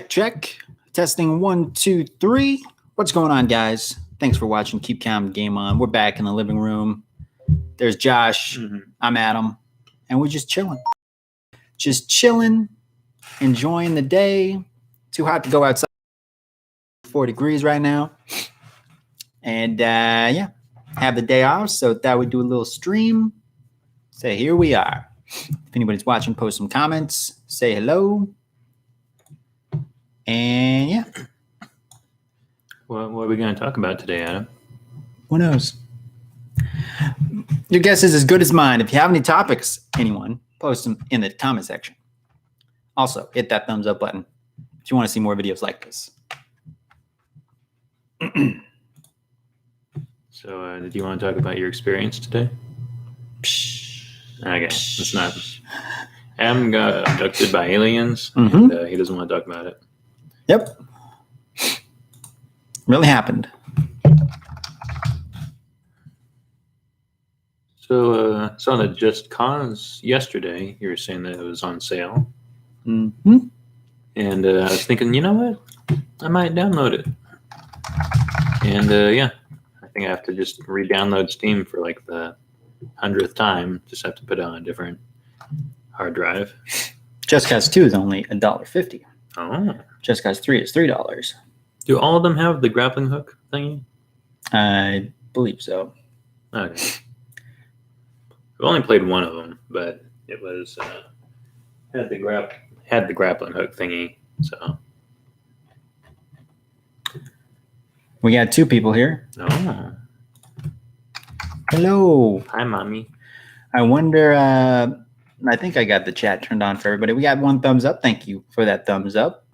Check. Testing 1, 2, 3. What's going on, guys? Thanks for watching. Keep calm, game on. We're back in the living room. There's Josh. I'm Adam. And we're just chilling. Just chilling, enjoying the day. Too hot to go outside. 4 degrees right now. And yeah, have the day off. So thought we'd do a little stream. So here we are. If anybody's watching, post some comments. Say hello. And yeah. Well, what are we going to talk about today, Adam? Who knows? Your guess is as good as mine. If you have any topics, anyone, post them in the comment section. Also, hit that thumbs up button if you want to see more videos like this. So, did you want to talk about your experience today? Okay, it's not. Adam got abducted by aliens, and he doesn't want to talk about it. Yep. Really happened. So, saw the Just Cause yesterday. You were saying that it was on sale. Mm-hmm. And I was thinking, you know what? I might download it. And yeah, I think I have to just re-download Steam for like the 100th time. Just have to put it on a different hard drive. Just Cause 2 is only $1.50. Oh. Just Cause 3 is $3. Do all of them have the grappling hook thingy? I believe so. Okay. I've only played one of them, but it was had the grappling hook thingy. So we got 2 people here. Oh. Hello. Hi, mommy. I wonder. I think I got the chat turned on for everybody. We got 1 thumbs up. Thank you for that thumbs up.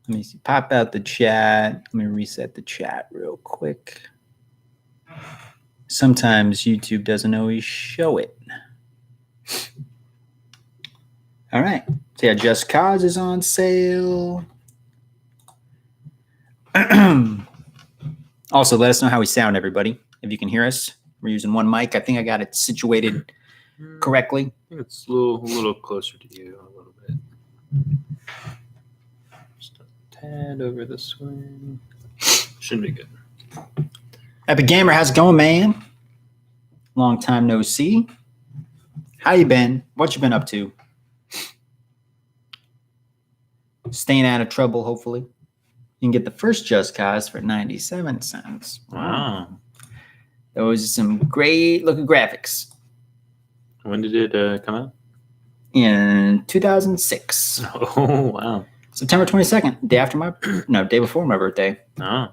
Let me see. Pop out the chat. Let me reset the chat real quick. Sometimes YouTube doesn't always show it. All right. So yeah, Just Cause is on sale. Also, let us know how we sound, everybody. If you can hear us. We're using 1 mic. I think I got it situated correctly. I think it's a little closer to you a little bit. Just a tad over this way. Should be good. Epic Gamer, how's it going, man? Long time no see. How you been? What you been up to? Staying out of trouble, hopefully. You can get the first Just Cause for 97 cents. Wow. Those are some great looking graphics. When did it come out? In 2006. Oh, wow. September 22nd, day before my birthday. Oh.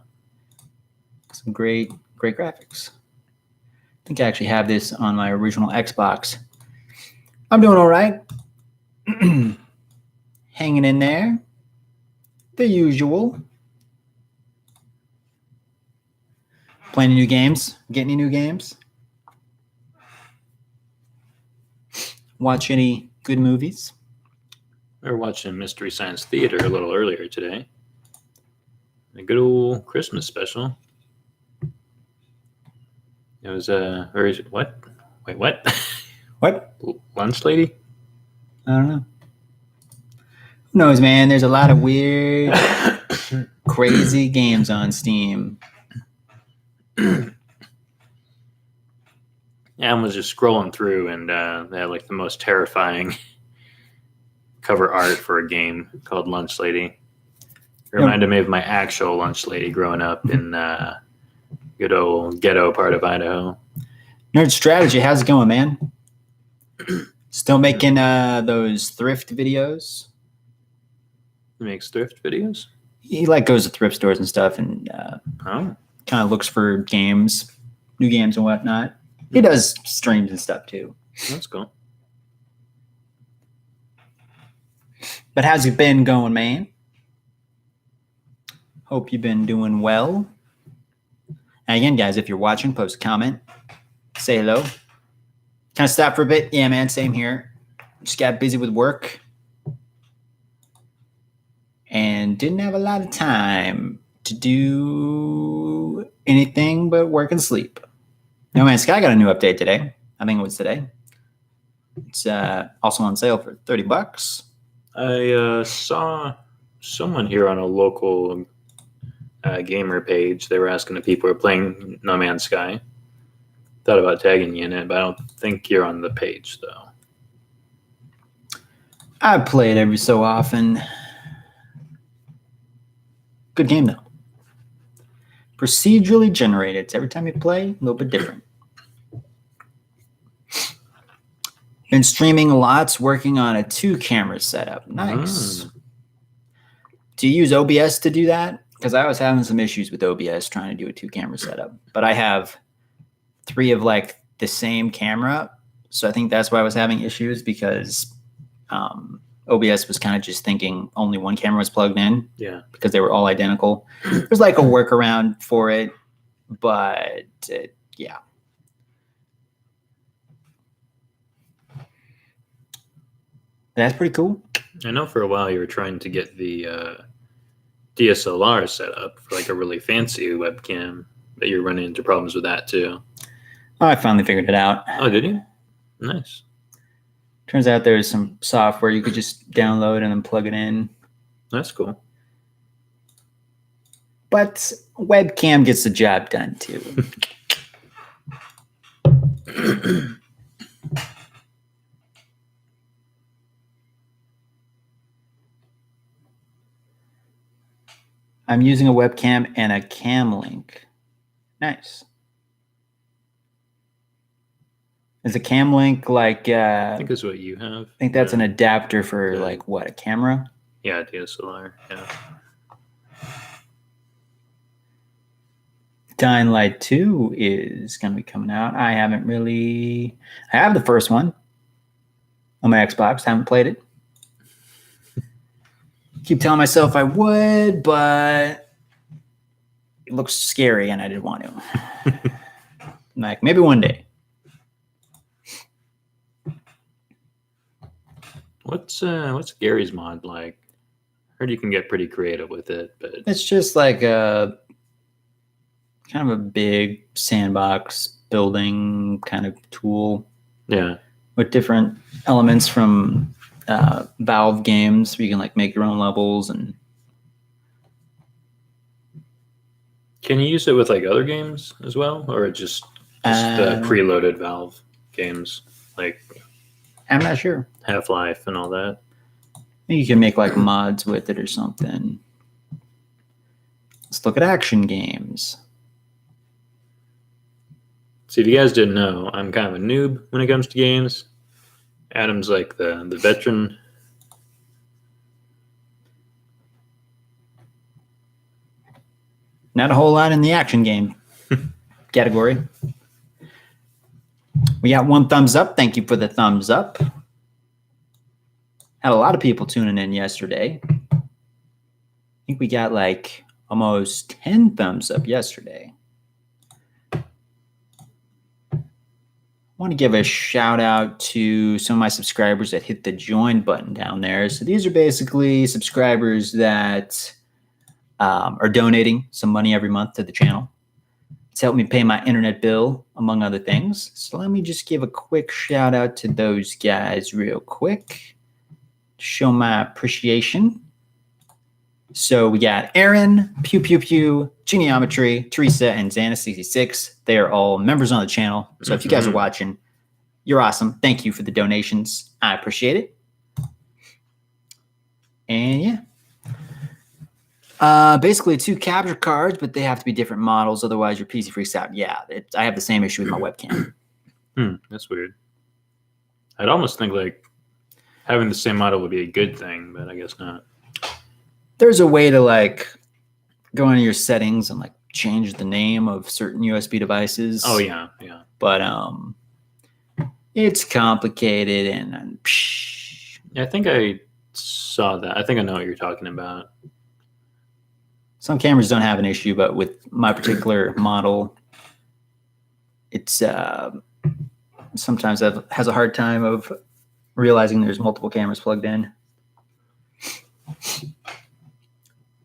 Some great graphics. I think I actually have this on my original Xbox. I'm doing all right. Hanging in there. The usual. Playing new games. Getting any new games? Watch any good movies? We were watching Mystery Science Theater a little earlier today. A good old Christmas special. It was what? Wait, what? What? Lunch Lady? I don't know. Who knows, man? There's a lot of weird, crazy games on Steam. Adam was just scrolling through, and they had like the most terrifying cover art for a game called Lunch Lady. It reminded me of my actual lunch lady growing up in good old ghetto part of Idaho. Nerd Strategy, how's it going, man? Still making those thrift videos? He makes thrift videos? He goes to thrift stores and stuff and kind of looks for games, new games and whatnot. He does streams and stuff too. That's cool. But how's it been going, man? Hope you've been doing well. And again, guys, if you're watching, post a comment. Say hello. Kind of stop for a bit. Yeah, man, same here. Just got busy with work. And didn't have a lot of time to do anything but work and sleep. No Man's Sky got a new update today. I think it was today. It's also on sale for $30. I saw someone here on a local gamer page, they were asking if people are playing No Man's Sky. Thought about tagging you in it, but I don't think you're on the page, though. I play it every so often. Good game, though. Procedurally generated. It's every time you play, a little bit different. Been streaming lots, working on a 2-camera setup. Nice. Do you use OBS to do that? Because I was having some issues with OBS trying to do a 2-camera setup. But I have 3 of like the same camera. So I think that's why I was having issues, because OBS was kind of just thinking only one camera was plugged in. Yeah. Because they were all identical. There's like a workaround for it. But yeah. That's pretty cool. I know for a while you were trying to get the DSLR set up for like a really fancy webcam, but you're running into problems with that too. Oh, I finally figured it out. Oh, did you? Nice. Turns out there's some software you could just download and then plug it in. That's cool. But webcam gets the job done too. I'm using a webcam and a cam link. Nice. Is a cam link like... I think that's what you have. I think that's an adapter for like what, a camera? Yeah, DSLR. Yeah. Dying Light 2 is going to be coming out. I have the first one on my Xbox. Haven't played it. Keep telling myself I would, but it looks scary and I didn't want to. Like, maybe one day. What's Gary's mod like? Heard you can get pretty creative with it, but it's just like a kind of a big sandbox building kind of tool. Yeah. With different elements from Valve games where you can like make your own levels. And can you use it with like other games as well, or just preloaded Valve games like I'm not sure. Half-Life and all that? I think you can make like mods with it or something. Let's look at action games. See, if you guys didn't know, I'm kind of a noob when it comes to games. Adam's like the veteran. Not a whole lot in the action game category. We got 1 thumbs up. Thank you for the thumbs up. Had a lot of people tuning in yesterday. I think we got like almost 10 thumbs up yesterday. I want to give a shout out to some of my subscribers that hit the join button down there. So these are basically subscribers that are donating some money every month to the channel. It's helped me pay my internet bill, among other things. So let me just give a quick shout out to those guys real quick. Show my appreciation. So we got Aaron, Pew Pew Pew, Geometry, Teresa, and Xana66. They are all members on the channel. So if you guys are watching, you're awesome. Thank you for the donations. I appreciate it. And yeah. Basically 2 capture cards, but they have to be different models. Otherwise, your PC freaks out. Yeah, I have the same issue with my webcam. That's weird. I'd almost think like having the same model would be a good thing, but I guess not. There's a way to like go into your settings and like change the name of certain USB devices. Oh yeah, yeah. But it's complicated and yeah, I think I saw that. I think I know what you're talking about. Some cameras don't have an issue, but with my particular model, it's sometimes has a hard time of realizing there's multiple cameras plugged in.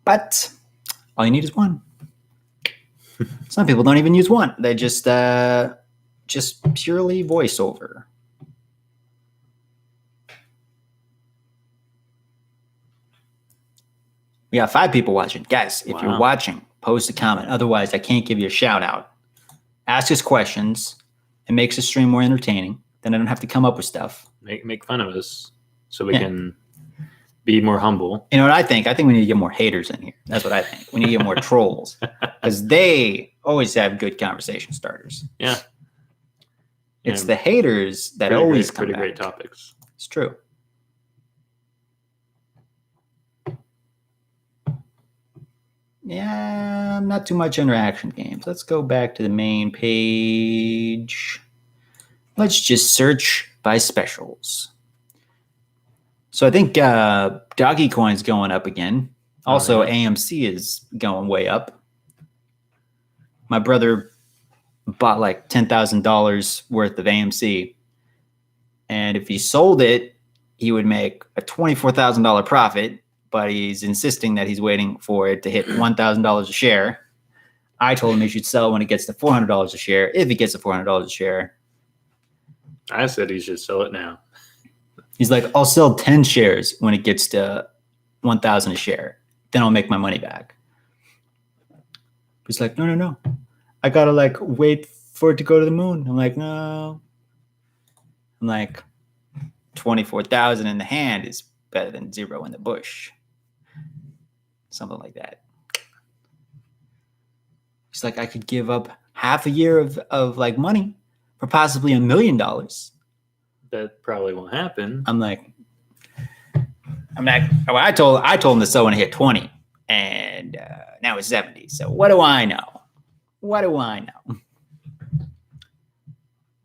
But all you need is one. Some people don't even use one. They just purely voiceover. We got 5 people watching. Guys, if you're watching, post a comment. Otherwise, I can't give you a shout out. Ask us questions. It makes the stream more entertaining. Then I don't have to come up with stuff. Make fun of us so we can be more humble. You know what I think? I think we need to get more haters in here. That's what I think. We need to get more trolls because they always have good conversation starters. Yeah. It's the haters that always come pretty back. Great topics. It's true. Yeah, not too much interaction games. Let's go back to the main page. Let's just search by specials. So I think Doggy Coin's going up again. Also, AMC is going way up. My brother bought like $10,000 worth of AMC. And if he sold it, he would make a $24,000 profit. But he's insisting that he's waiting for it to hit $1,000 a share. I told him he should sell when it gets to $400 a share. If he gets to $400 a share. I said he should sell it now. He's like, I'll sell 10 shares when it gets to 1,000 a share. Then I'll make my money back. He's like, no. I got to like wait for it to go to the moon. I'm like, no. I'm like, 24,000 in the hand is better than 0 in the bush. Something like that. He's like, I could give up half a year of like money for possibly $1 million. That probably won't happen. I'm like, I told him to sell when it hit 20, and now it's 70. So what do I know? But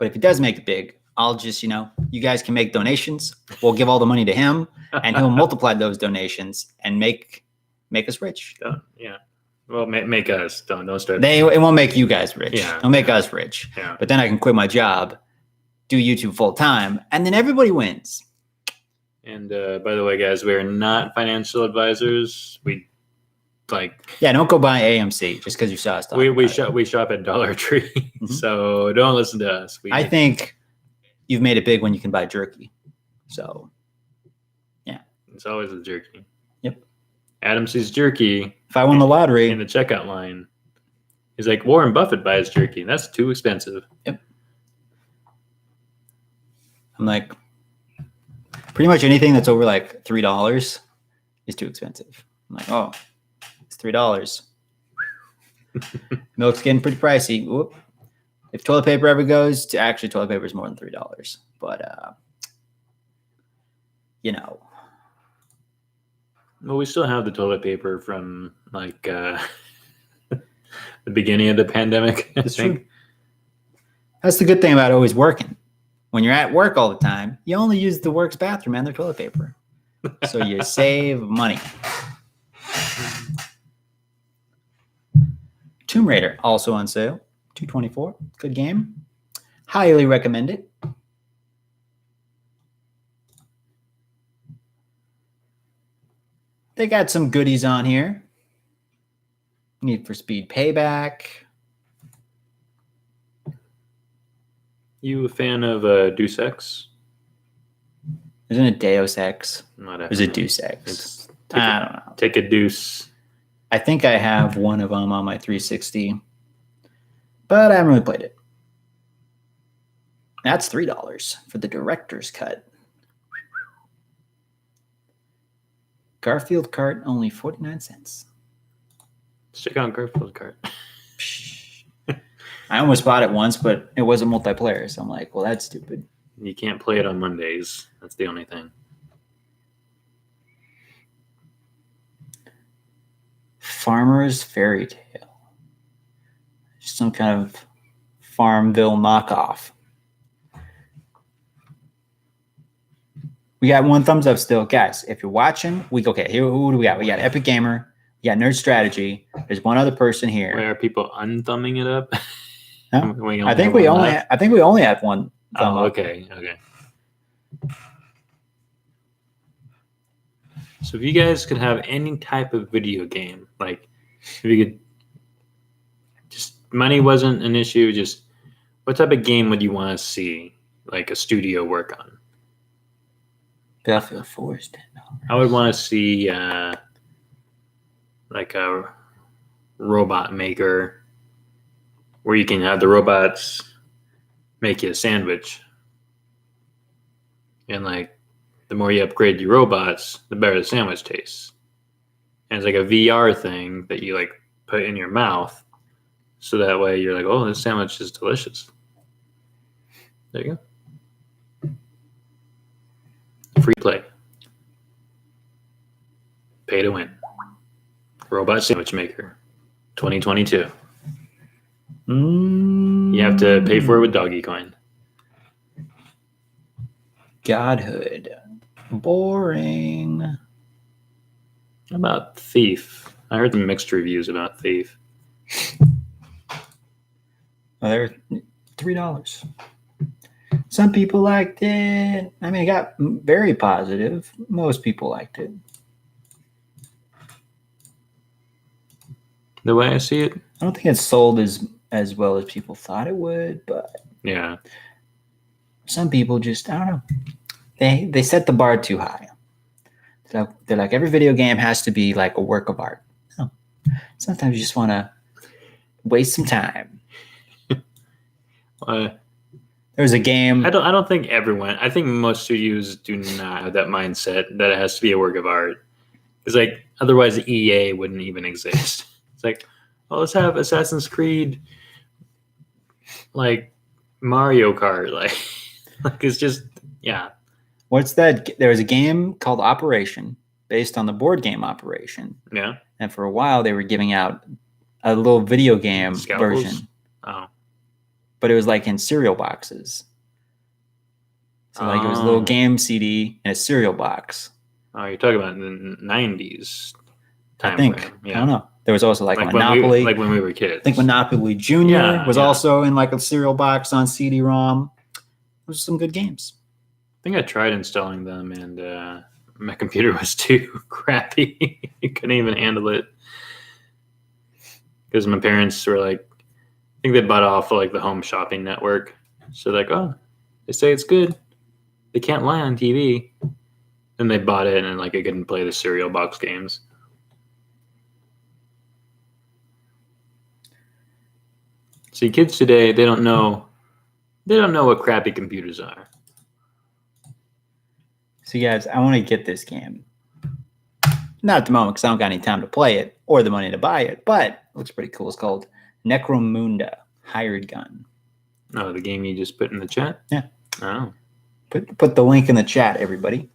if he does make it big, I'll just, you guys can make donations. We'll give all the money to him, and he'll multiply those donations and make us rich. Yeah. Well, make us. Don't start. It won't make you guys rich. Yeah. It'll make us rich. Yeah. But then I can quit my job, do YouTube full time, and then everybody wins. And by the way, guys, we are not financial advisors. We don't go buy AMC just because you saw us. We shop at Dollar Tree, so don't listen to us. I think you've made it big when you can buy jerky. So, yeah, it's always the jerky. Yep. Adam sees jerky. If I won the lottery in the checkout line, he's like, Warren Buffett buys jerky. That's too expensive. Yep. I'm like, pretty much anything that's over like $3 is too expensive. I'm like, oh, it's $3. Milk's getting pretty pricey. Whoop. If toilet paper ever goes to actually toilet paper is more than $3. But, Well, we still have the toilet paper from like the beginning of the pandemic. That's true. That's the good thing about always working. When you're at work all the time, you only use the works bathroom and their toilet paper. So you save money. Tomb Raider, also on sale. $224. Good game. Highly recommend it. They got some goodies on here. Need for Speed Payback. You a fan of Deus Ex? Isn't it Deus Ex? Not or is it Deus Ex? I don't know. Take a deuce. I think I have one of them on my 360, but I haven't really played it. That's $3 for the director's cut. Garfield cart, only 49 cents. Let's check out Garfield cart. I almost bought it once, but it wasn't multiplayer. So I'm like, well, that's stupid. You can't play it on Mondays. That's the only thing. Farmer's Fairy Tale. Some kind of Farmville knockoff. We got one thumbs up still. Guys, if you're watching, here, who do we got? We got Epic Gamer. We got Nerd Strategy. There's one other person here. Why are people unthumbing it up? No? I think we only have one thumb up. Okay. So if you guys could have any type of video game, like if you could just money wasn't an issue, just what type of game would you want to see like a studio work on? Battlefield 4 is $10. I would want to see like a robot maker where you can have the robots make you a sandwich. And like the more you upgrade your robots, the better the sandwich tastes. And it's like a VR thing that you like put in your mouth. So that way you're like, oh, this sandwich is delicious. There you go. Free play. Pay to win. Robot Sandwich Maker 2022. You have to pay for it with doggy coin. Godhood. Boring. How about Thief? I heard some mixed reviews about Thief. Oh, they're $3. Some people liked it. I mean, it got very positive. Most people liked it. The way I see it, I don't think it sold as well as people thought it would, but yeah, some people just, I don't know. They set the bar too high. So they're like, every video game has to be like a work of art. No. Sometimes you just want to waste some time. There's a game. I don't think everyone. I think most studios do not have that mindset that it has to be a work of art. It's like otherwise EA wouldn't even exist. It's like, oh, let's have Assassin's Creed, like Mario Kart, like it's just yeah. What's that? There was a game called Operation, based on the board game Operation. Yeah. And for a while, they were giving out a little video game Scalpels? version. Oh. But it was like in cereal boxes. So like it was a little game CD in a cereal box. Oh, you're talking about the 90s time. I think. Frame. Yeah. I don't know. There was also like When Monopoly. like when we were kids. I think Monopoly Junior was also in like a cereal box on CD-ROM. Those are some good games. I think I tried installing them and my computer was too crappy. I couldn't even handle it. Because my parents were like, I think they bought off of like the Home Shopping Network. So like, oh, they say it's good. They can't lie on TV. And they bought it and like I couldn't play the cereal box games. See, kids today, they don't know what crappy computers are. So guys, I want to get this game. Not at the moment because I don't got any time to play it or the money to buy it, but it looks pretty cool. It's called Necromunda Hired Gun. Oh, the game you just put in the chat? Yeah. Oh. Put the link in the chat, everybody.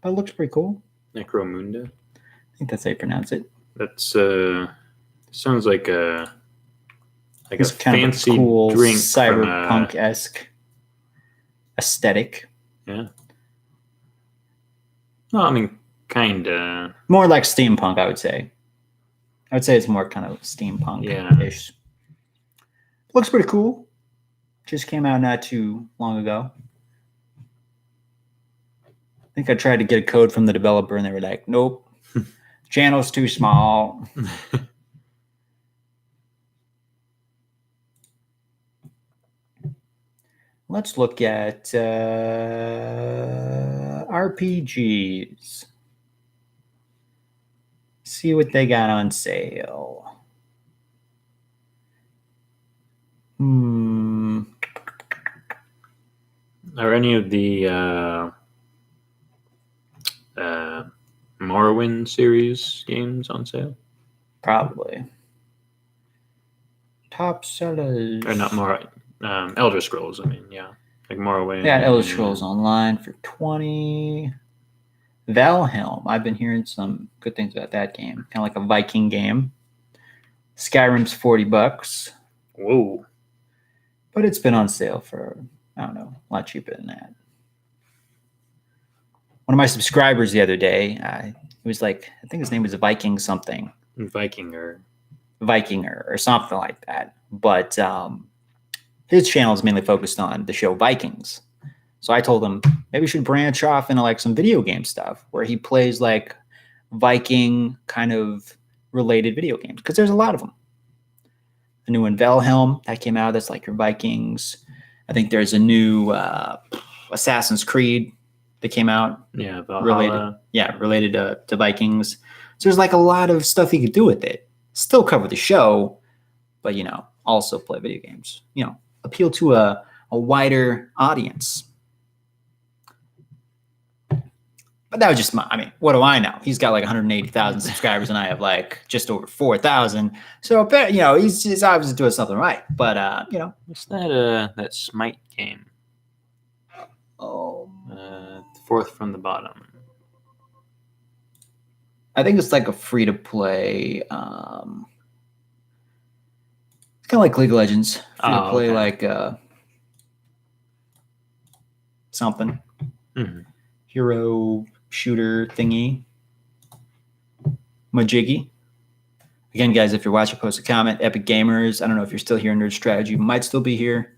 But it looks pretty cool. Necromunda? I think that's how you pronounce it. That's sounds like a it's kind fancy of a cool drink cyberpunk-esque aesthetic. Yeah. Well, I mean, kind of. More like steampunk, I would say. I would say it's more kind of steampunk-ish. Looks pretty cool. Just came out not too long ago. I think I tried to get a code from the developer, and they were like, nope. Channel's too small. Let's look at RPGs. See what they got on sale. Are any of the Morrowind series games on sale? Probably. Top sellers. Or not more. Elder Scrolls, I mean, yeah. Like Morrowind. Yeah, Elder Scrolls Online for $20. Valhelm. I've been hearing some good things about that game. Kind of like a Viking game. Skyrim's $40. Whoa. But it's been on sale for, I don't know, a lot cheaper than that. One of my subscribers the other day, it was like, I think his name was Viking something. Vikinger or something like that. But his channel is mainly focused on the show Vikings. So I told him maybe we should branch off into like some video game stuff where he plays like Viking kind of related video games because there's a lot of them. The new one, Valhelm, that came out. That's like your Vikings. I think there's a new Assassin's Creed that came out. Yeah, Valhalla. Related to Vikings. So there's like a lot of stuff you could do with it. Still cover the show, but also play video games. Appeal to a wider audience. But that was just what do I know? He's got like 180,000 subscribers and I have like just over 4,000. So, he's obviously doing something right. But, What's that Smite game? Oh. Fourth from the bottom. I think it's like a free-to-play. It's kind of like League of Legends. Free-to-play like something. Mm-hmm. Hero shooter thingy. Majiggy. Again, guys, if you're watching, post a comment. Epic Gamers. I don't know if you're still here in Nerd Strategy. You might still be here.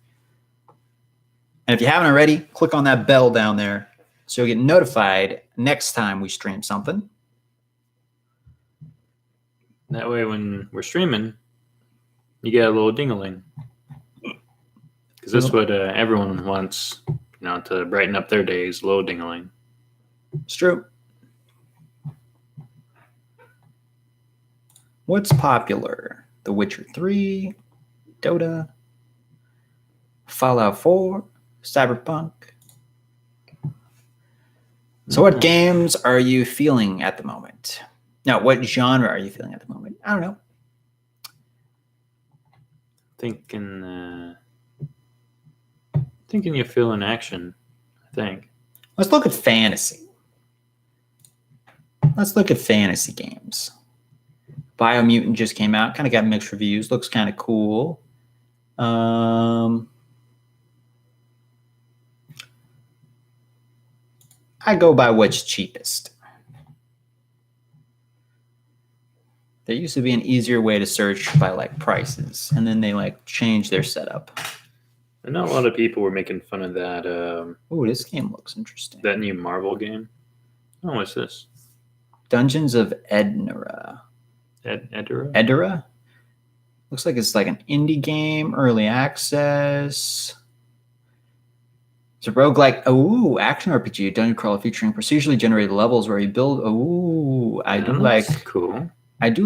And if you haven't already, click on that bell down there so you'll get notified next time we stream something. That way, when we're streaming, you get a little ding-a-ling. Because that's what everyone wants, to brighten up their days, a little ding-a-ling. It's true. What's popular? The Witcher 3, Dota, Fallout 4, Cyberpunk. So what games are you feeling at the moment? Now, what genre are you feeling at the moment? I don't know. Thinking you feel in action, I think. Let's look at fantasy. Let's look at fantasy games. Biomutant just came out. Kind of got mixed reviews. Looks kind of cool. I go by what's cheapest. There used to be an easier way to search by like prices, and then they like changed their setup. I know a lot of people were making fun of that. Oh, this game looks interesting. That new Marvel game. Oh, what's this? Dungeons of Ednera. Edera? Looks like it's like an indie game, early access. It's a roguelike, action RPG, dungeon crawler featuring procedurally generated levels where you build. Cool. I do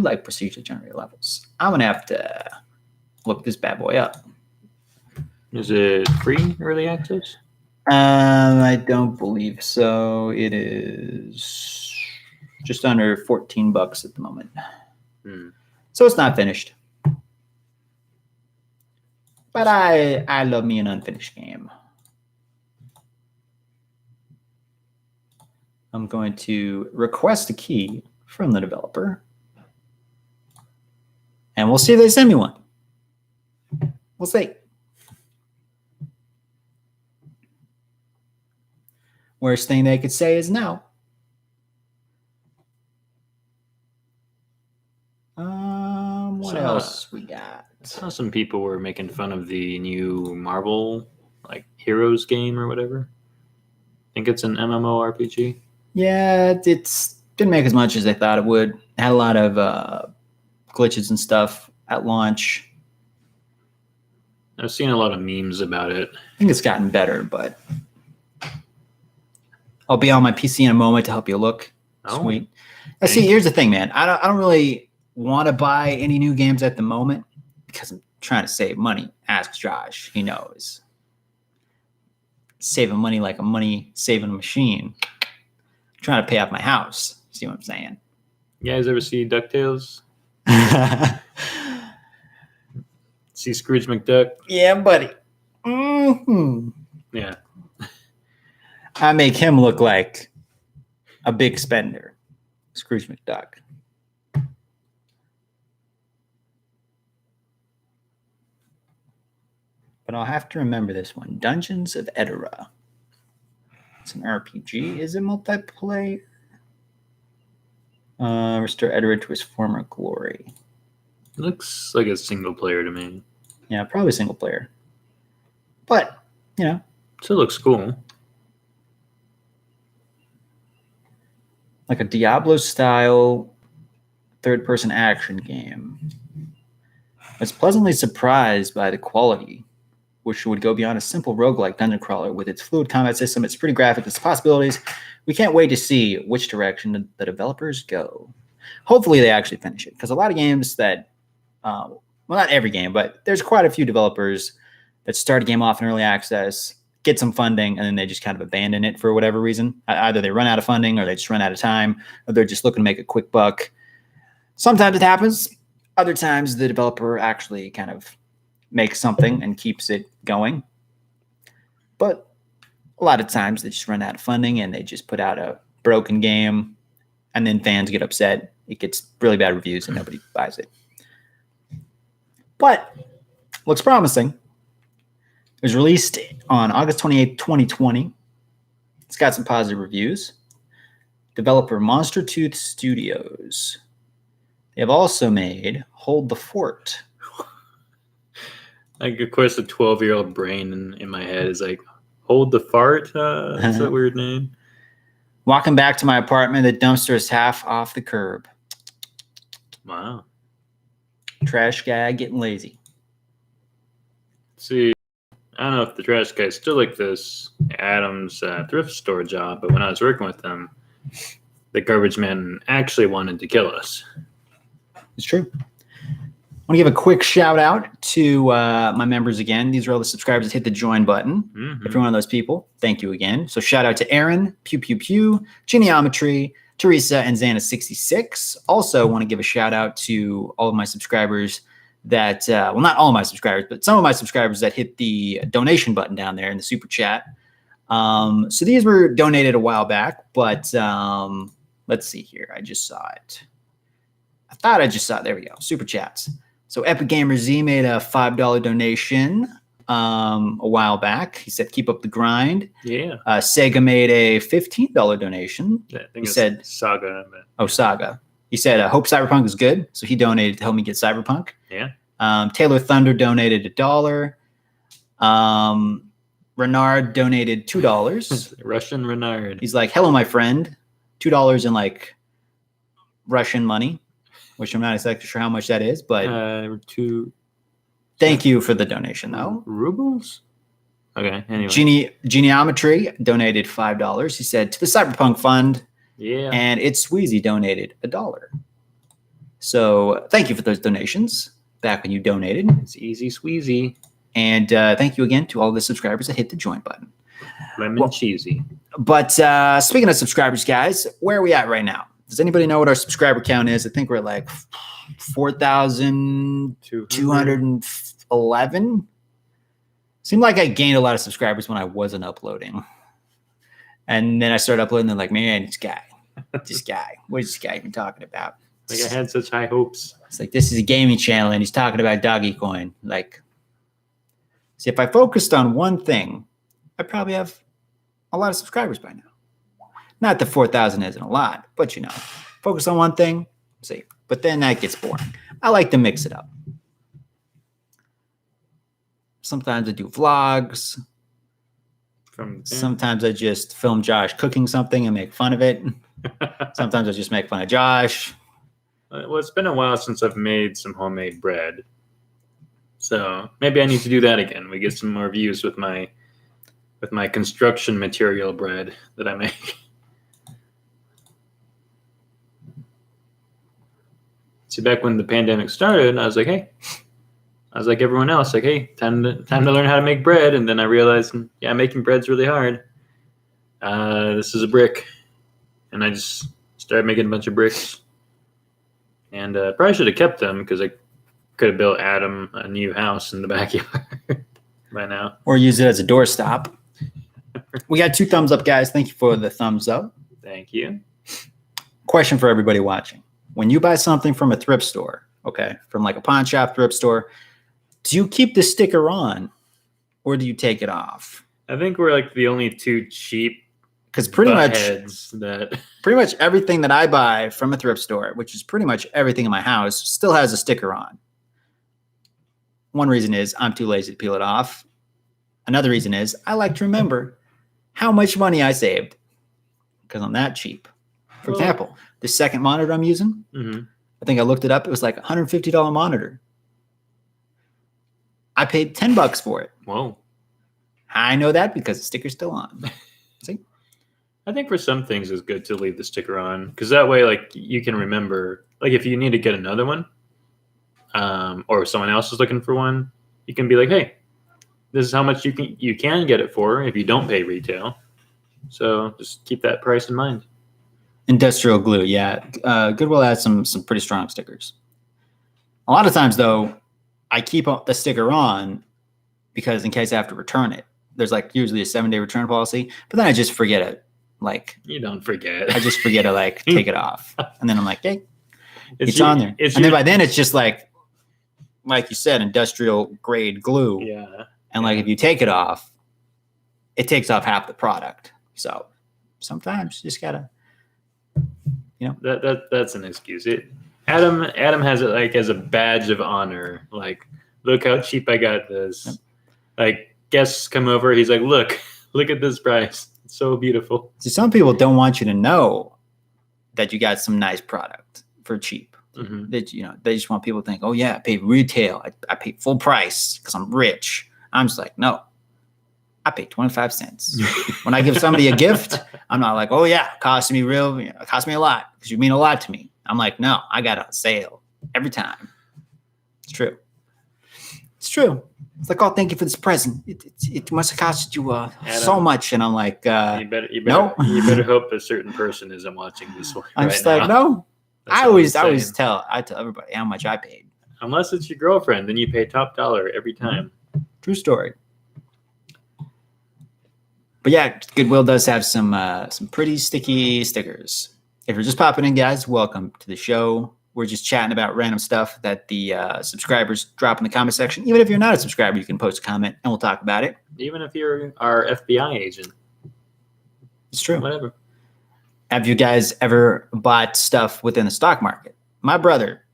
like procedurally generated levels. I'm gonna have to look this bad boy up. Is it free early access? I don't believe so. It is just under $14 at the moment. So it's not finished. But I love me an unfinished game. I'm going to request a key from the developer. And we'll see if they send me one. We'll see. Worst thing they could say is no. What else we got? I saw some people were making fun of the new Marvel Heroes game or whatever. I think it's an MMORPG. Yeah, it's didn't make as much as they thought it would. It had a lot of glitches and stuff at launch. I've seen a lot of memes about it. I think it's gotten better, but I'll be on my PC in a moment to help you look. Sweet. Now, see, here's the thing, man. I don't really want to buy any new games at the moment because I'm trying to save money. Ask Josh. He knows. Saving money like a money-saving machine. Trying to pay off my house. See what I'm saying? You guys ever see DuckTales? See Scrooge McDuck? Yeah, buddy. Mm-hmm. Yeah. I make him look like a big spender. Scrooge McDuck. But I'll have to remember this one. Dungeons of Edera. It's an RPG. Is it multiplayer? Restore Edera to his former glory. It looks like a single player to me. Yeah, probably single player. But, Still looks cool. Like a Diablo-style third-person action game. I was pleasantly surprised by the quality, which would go beyond a simple roguelike dungeon crawler with its fluid combat system, its pretty graphics, its possibilities. We can't wait to see which direction the developers go. Hopefully they actually finish it, because a lot of games that, well, not every game, but there's quite a few developers that start a game off in early access, get some funding, and then they just kind of abandon it for whatever reason. Either they run out of funding, or they just run out of time, or they're just looking to make a quick buck. Sometimes it happens. Other times the developer actually kind of makes something and keeps it going. But a lot of times they just run out of funding and they just put out a broken game, and then fans get upset. It gets really bad reviews and nobody buys it. But looks promising. It was released on August 28th, 2020. It's got some positive reviews. Developer Monster Tooth Studios. They have also made Hold the Fort. Like, of course, the 12-year-old brain in my head is like, Hold the Fart? That's a weird name. Walking back to my apartment, the dumpster is half off the curb. Wow. Trash guy getting lazy. See, I don't know if the trash guy is still like this Adam's thrift store job, but when I was working with them, the garbage man actually wanted to kill us. It's true. I want to give a quick shout out to my members again. These are all the subscribers that hit the join button. Mm-hmm. If you're one of those people, thank you again. So shout out to Aaron, Pew Pew Pew, Geometry, Teresa, and Xana66. Also want to give a shout out to all of my subscribers that, well, not all of my subscribers, but some of my subscribers that hit the donation button down there in the super chat. So these were donated a while back, but let's see here. I just saw it. I thought I just saw it. There we go. Super chats. So Epic Gamer Z made a $5 donation a while back. He said, keep up the grind. Yeah. Sega made a $15 donation. Yeah, I think He it's said, Saga. But... Oh, Saga. He said, hope Cyberpunk is good. So he donated to help me get Cyberpunk. Yeah. Taylor Thunder donated $1. Renard donated $2. Russian Renard. He's like, hello, my friend. $2 in like Russian money, which I'm not exactly sure how much that is, but thank you for the donation, though. Rubles? Okay, anyway. Geometry donated $5. He said, to the Cyberpunk Fund. Yeah. And It's Sweezy donated $1. So thank you for those donations back when you donated. It's easy squeezy. And thank you again to all the subscribers that hit the join button. Lemon cheesy. But speaking of subscribers, guys, where are we at right now? Does anybody know what our subscriber count is? I think we're at like 4,211. Seemed like I gained a lot of subscribers when I wasn't uploading. And then I started uploading, and they're like, man, this guy, what is this guy even talking about? Like, I had such high hopes. It's like, this is a gaming channel, and he's talking about Doggy Coin. Like, see, if I focused on one thing, I'd probably have a lot of subscribers by now. Not that 4,000 isn't a lot, but, you know, focus on one thing, see. But then that gets boring. I like to mix it up. Sometimes I do vlogs. Sometimes I just film Josh cooking something and make fun of it. Sometimes I just make fun of Josh. Well, it's been a while since I've made some homemade bread. So maybe I need to do that again. We get some more views with my construction material bread that I make. See, back when the pandemic started, I was like, hey, I was like everyone else, like, hey, time to learn how to make bread. And then I realized, yeah, making bread's really hard. This is a brick. And I just started making a bunch of bricks. And probably should have kept them, because I could have built Adam a new house in the backyard by now. Or use it as a doorstop. We got 2 thumbs up, guys. Thank you for the thumbs up. Thank you. Question for everybody watching. When you buy something from a thrift store, okay, from like a pawn shop, thrift store, do you keep the sticker on or do you take it off? I think we're like the only 2 cheap, because pretty much everything that I buy from a thrift store, which is pretty much everything in my house, still has a sticker on. One reason is I'm too lazy to peel it off. Another reason is I like to remember how much money I saved, because I'm that cheap. For example, the second monitor I'm using, I think I looked it up. It was like a $150 monitor. I paid $10 for it. Whoa. I know that because the sticker's still on. See? I think for some things it's good to leave the sticker on because that way, like, you can remember, like, if you need to get another one, or someone else is looking for one, you can be like, hey, this is how much you can get it for if you don't pay retail. So just keep that price in mind. Industrial glue, yeah. Goodwill has some pretty strong stickers. A lot of times, though, I keep the sticker on because in case I have to return it. There's like usually a 7-day return policy, but then I just forget it. Like, you don't forget. I just forget to like take it off, and then I'm like, hey, it's on there. And then by then it's just like you said, industrial grade glue. Yeah. And like if you take it off, it takes off half the product. So sometimes you just gotta, that's an excuse. Adam has it like as a badge of honor. Like, look how cheap I got this. Yep. Like, guests come over, he's like, look at this price. It's so beautiful. See, some people don't want you to know that you got some nice product for cheap. Mm-hmm. That they just want people to think, oh yeah, I paid retail. I paid full price because I'm rich. I'm just like, no, I paid 25 cents. When I give somebody a gift, I'm not like, oh yeah, it cost me a lot because you mean a lot to me. I'm like, no, I got it on sale every time. It's true. It's true. It's like, oh, thank you for this present. It must have cost you so much. And I'm like, you better hope a certain person isn't watching this one. I'm just like, no. I always tell everybody how much I paid. Unless it's your girlfriend, then you pay top dollar every time. True story. But yeah, Goodwill does have some pretty sticky stickers. If you're just popping in, guys, welcome to the show. We're just chatting about random stuff that the subscribers drop in the comment section. Even if you're not a subscriber, you can post a comment and we'll talk about it. Even if you're our FBI agent. It's true. Whatever. Have you guys ever bought stuff within the stock market? My brother,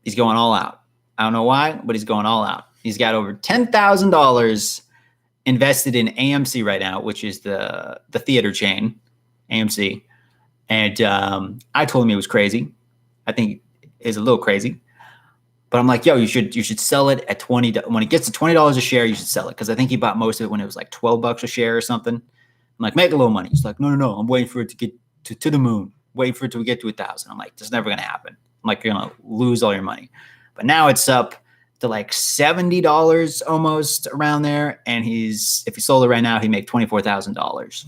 he's going all out. I don't know why, but he's going all out. He's got over $10,000 invested in AMC right now, which is the theater chain, AMC. And I told him it was crazy. I think it's a little crazy, but I'm like, yo, you should sell it at $20. When it gets to $20 a share, you should sell it. Cause I think he bought most of it when it was like $12 a share or something. I'm like, make a little money. He's like, no. I'm waiting for it to get to the moon. Wait for it to get to 1,000. I'm like, that's never going to happen. I'm like, you're going to lose all your money. But now it's up to like $70 almost around there. And if he sold it right now, he'd make $24,000.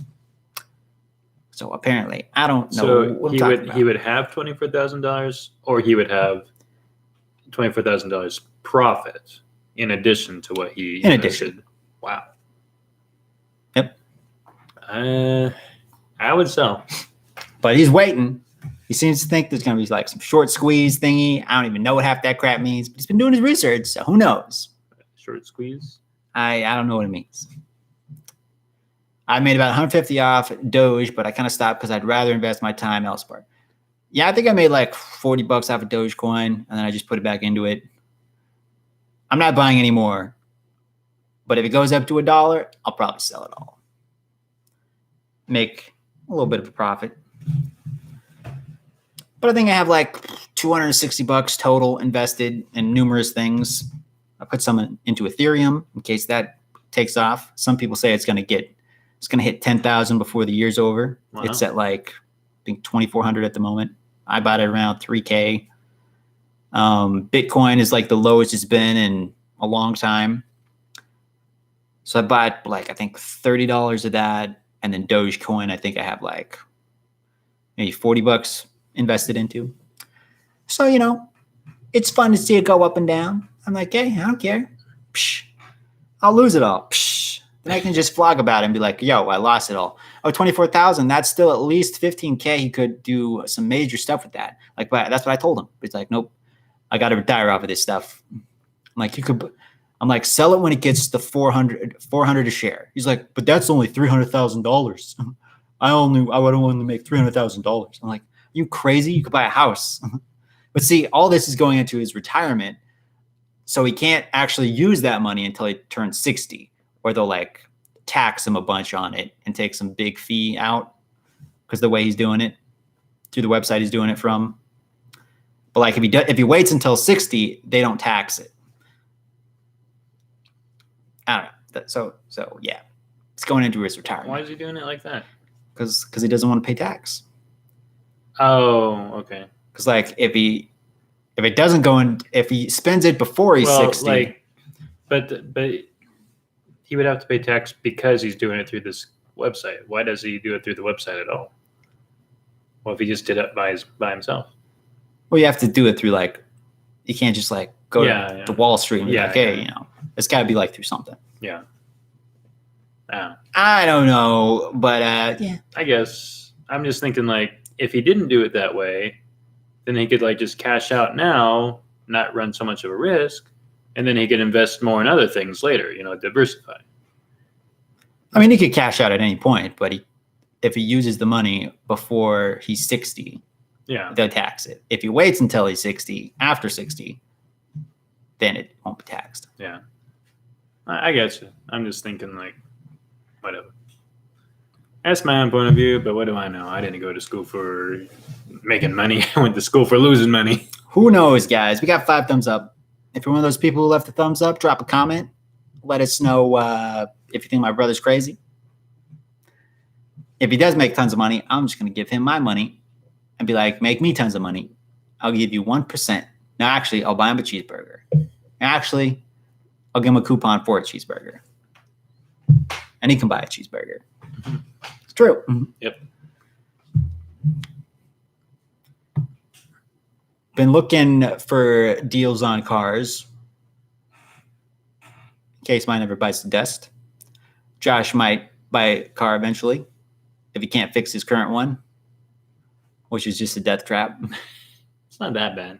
So apparently, I don't know. So what he would have $24,000, or he would have $24,000 profit in addition to what he invested. Wow. Yep. I would sell, but he's waiting. He seems to think there's going to be like some short squeeze thingy. I don't even know what half that crap means, but he's been doing his research, so who knows? Short squeeze? I don't know what it means. I made about 150 off Doge, but I kind of stopped because I'd rather invest my time elsewhere. Yeah, I think I made like $40 off of Dogecoin, and then I just put it back into it. I'm not buying any more, but if it goes up to $1, I'll probably sell it all. Make a little bit of a profit. But I think I have like $260 total invested in numerous things. I put some into Ethereum in case that takes off. Some people say it's going to hit 10,000 before the year's over. Wow. It's at like, I think 2,400 at the moment. I bought it around 3K. Bitcoin is like the lowest it's been in a long time. So I bought like, I think $30 of that. And then Dogecoin, I think I have like maybe $40 invested into. So, it's fun to see it go up and down. I'm like, hey, I don't care. Psh, I'll lose it all. Psh. Then I can just vlog about it and be like, yo, I lost it all. Oh, 24,000. That's still at least 15K. He could do some major stuff with that. Like, but that's what I told him. He's like, nope, I got to retire off of this stuff. I'm like, sell it when it gets to 400 a share. He's like, but that's only $300,000. I would want to make $300,000. I'm like, are you crazy? You could buy a house. But see, all this is going into his retirement. So he can't actually use that money until he turns 60. Or they'll like tax him a bunch on it and take some big fee out because the way he's doing it through the website he's doing it from. But like if he waits until 60, they don't tax it. I don't know. So yeah, it's going into his retirement. Why is he doing it like that? because he doesn't want to pay tax. Oh, okay. Because like if it doesn't go in, if he spends it before he's 60, but he would have to pay tax because he's doing it through this website. Why does he do it through the website at all? Well, if he just did it by himself. Well, you have to do it through like, you can't just like go to Wall Street and be like, hey, you know, it's got to be like through something. Yeah. I don't know, but yeah. I guess I'm just thinking like if he didn't do it that way, then he could like just cash out now, not run so much of a risk, and then he could invest more in other things later, you know, diversify. I mean, he could cash out at any point, but if he uses the money before he's 60, they'll tax it. If he waits until he's 60, after 60, then it won't be taxed. Yeah. I get you. I'm just thinking like, whatever. That's my own point of view, but what do I know? I didn't go to school for making money. I went to school for losing money. Who knows, guys? We got 5 thumbs up. If you're one of those people who left a thumbs up, drop a comment. Let us know if you think my brother's crazy. If he does make tons of money, I'm just going to give him my money and be like, make me tons of money. I'll give you 1%. Now, actually, I'll buy him a cheeseburger. Actually, I'll give him a coupon for a cheeseburger. And he can buy a cheeseburger. Mm-hmm. It's true. Mm-hmm. Yep. Been looking for deals on cars. In case mine ever bites the dust. Josh might buy a car eventually if he can't fix his current one, which is just a death trap. It's not that bad.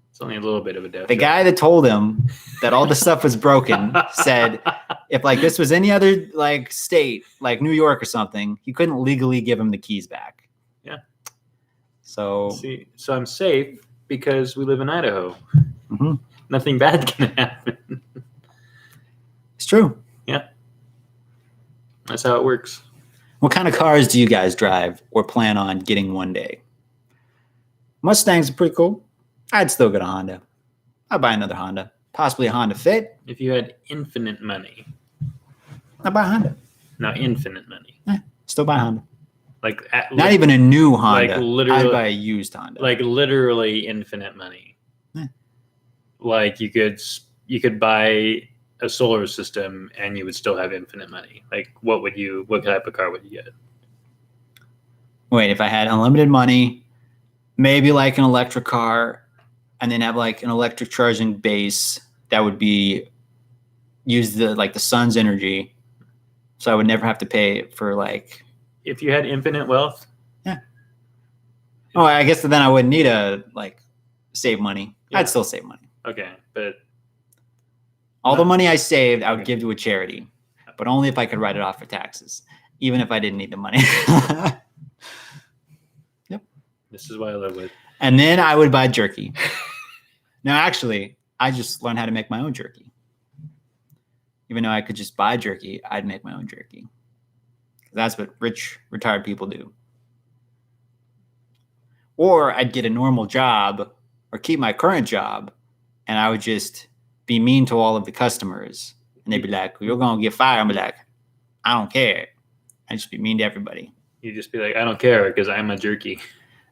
It's only a little bit of a death The trap. guy that told him that all the stuff was broken said if like this was any other like state, like New York or something, he couldn't legally give him the keys back. Yeah. So I'm safe because we live in Idaho. Mm-hmm. Nothing bad can happen. It's true. Yeah. That's how it works. What kind of cars do you guys drive or plan on getting one day? Mustangs are pretty cool. I'd still get a Honda. I'd buy another Honda. Possibly a Honda Fit. If you had infinite money. I'd buy a Honda. No, infinite money. Still buy a Honda. Like not even a new Honda. Like literally, I'd buy a used Honda. Like literally infinite money. Yeah. Like you could buy a solar system and you would still have infinite money. Like what type of car would you get? Wait, if I had unlimited money, maybe like an electric car, and then have like an electric charging base that would be use the sun's energy, so I would never have to pay for like. If you had infinite wealth. Yeah. Oh, I guess then I wouldn't need to like save money. Yeah. I'd still save money. Okay, but all the money I saved, I would give to a charity, but only if I could write it off for taxes, even if I didn't need the money. Yep. This is what I live with. And then I would buy jerky. Now, actually, I just learned how to make my own jerky. Even though I could just buy jerky, I'd make my own jerky. That's what rich, retired people do. Or I'd get a normal job or keep my current job, and I would just be mean to all of the customers. And they'd be like, you're going to get fired. I'd be like, I don't care. I'd just be mean to everybody. You'd just be like, I don't care because I'm a jerky.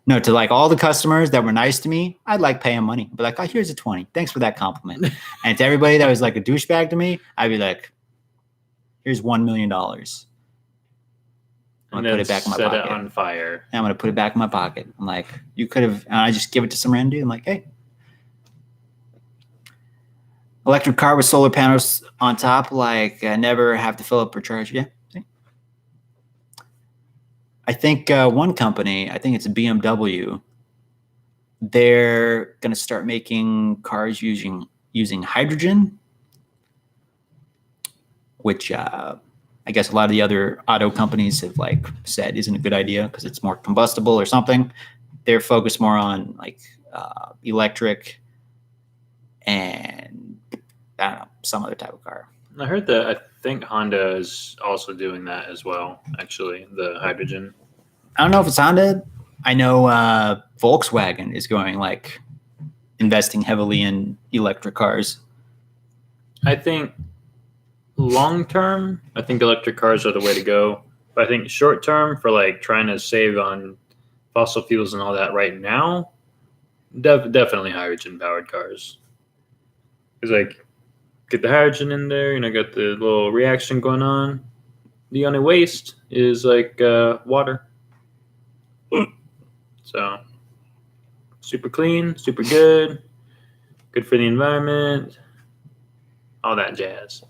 No, to like all the customers that were nice to me, I'd like pay them money. Be like, oh, here's a 20. Thanks for that compliment. And to everybody that was like a douchebag to me, I'd be like, here's $1 million. I'm going to put it back in my pocket. Set it on fire. And I'm going to put it back in my pocket. I'm like, you could have, and I just give it to some random dude. I'm like, hey. Electric car with solar panels on top, like never have to fill up or charge. Yeah. See? I think one company, I think it's a BMW, they're going to start making cars using hydrogen, which I guess a lot of the other auto companies have like said isn't a good idea because it's more combustible or something. They're focused more on like electric and I don't know, some other type of car. I heard that I think Honda is also doing that as well, actually, the hydrogen. I don't know if it's Honda. I know Volkswagen is going like investing heavily in electric cars. I think long term, I think electric cars are the way to go. But I think short term for like trying to save on fossil fuels and all that right now, definitely hydrogen powered cars. It's like get the hydrogen in there, got the little reaction going on. The only waste is like water. So super clean, super good for the environment, all that jazz.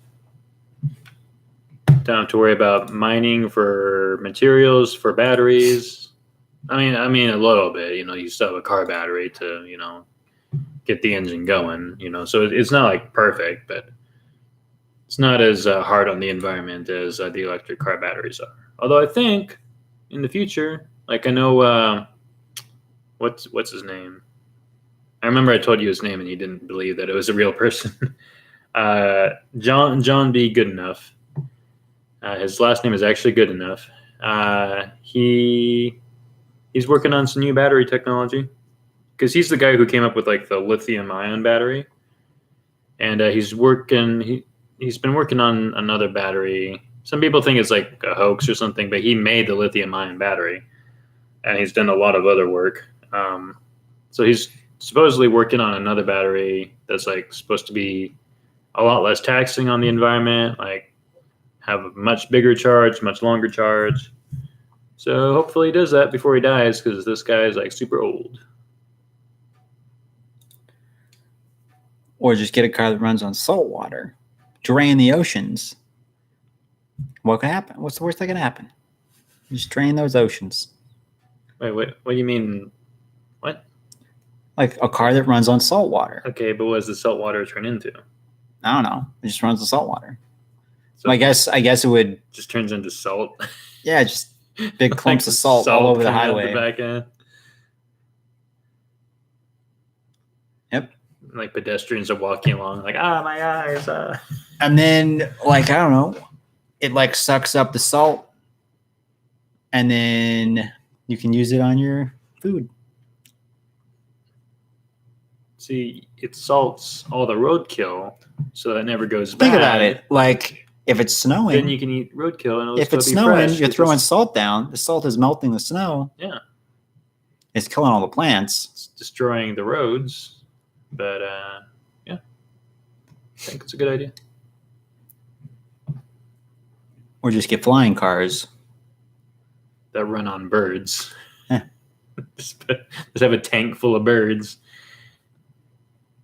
Don't have to worry about mining for materials for batteries. I mean a little bit. You still have a car battery to get the engine going. So it's not like perfect, but it's not as hard on the environment as the electric car batteries are. Although I think in the future, like I know what's his name. I remember I told you his name and you didn't believe that it was a real person. John B. Goodenough. His last name is actually Goodenough. He's working on some new battery technology because he's the guy who came up with like the lithium-ion battery, and he's been working on another battery. Some people think it's like a hoax or something, but he made the lithium-ion battery, and he's done a lot of other work. So he's supposedly working on another battery that's like supposed to be a lot less taxing on the environment, like have a much bigger charge, much longer charge. So hopefully he does that before he dies, because this guy is like super old. Or just get a car that runs on salt water, drain the oceans. What could happen? What's the worst that can happen? Just drain those oceans. Wait, what do you mean? What? Like a car that runs on salt water. Okay, but what does the salt water turn into? I don't know. It just runs on salt water. So I guess it would just turns into salt. Yeah, just big clumps of salt all over the highway. The back end. Yep. Like pedestrians are walking along, like my eyes. And then, like, I don't know, it like sucks up the salt, and then you can use it on your food. See, it salts all the roadkill, so that never goes bad. Think about it. Like, if it's snowing, then you can eat roadkill, and if it's snowing, you're throwing salt down. The salt is melting the snow. Yeah, it's killing all the plants. It's destroying the roads, but yeah, I think it's a good idea. Or just get flying cars that run on birds. Just have a tank full of birds,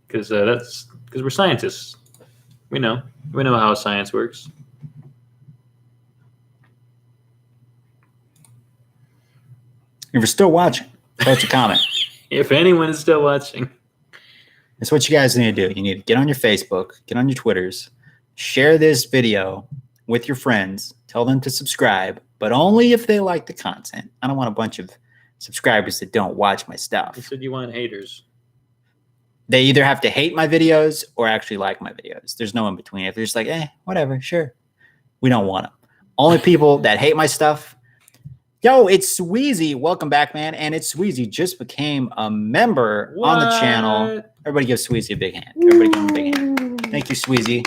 because we're scientists. We know how science works. If you're still watching, post a comment. If anyone is still watching. That's what you guys need to do. You need to get on your Facebook, get on your Twitters, share this video with your friends, tell them to subscribe, but only if they like the content. I don't want a bunch of subscribers that don't watch my stuff. You said you want haters. They either have to hate my videos or actually like my videos. There's no in between. If they're just like, whatever, sure. We don't want them. Only people that hate my stuff. Yo, it's Sweezy. Welcome back, man. And it's Sweezy just became a member on the channel. Everybody give Sweezy a big hand. Everybody give him a big hand. Thank you, Sweezy,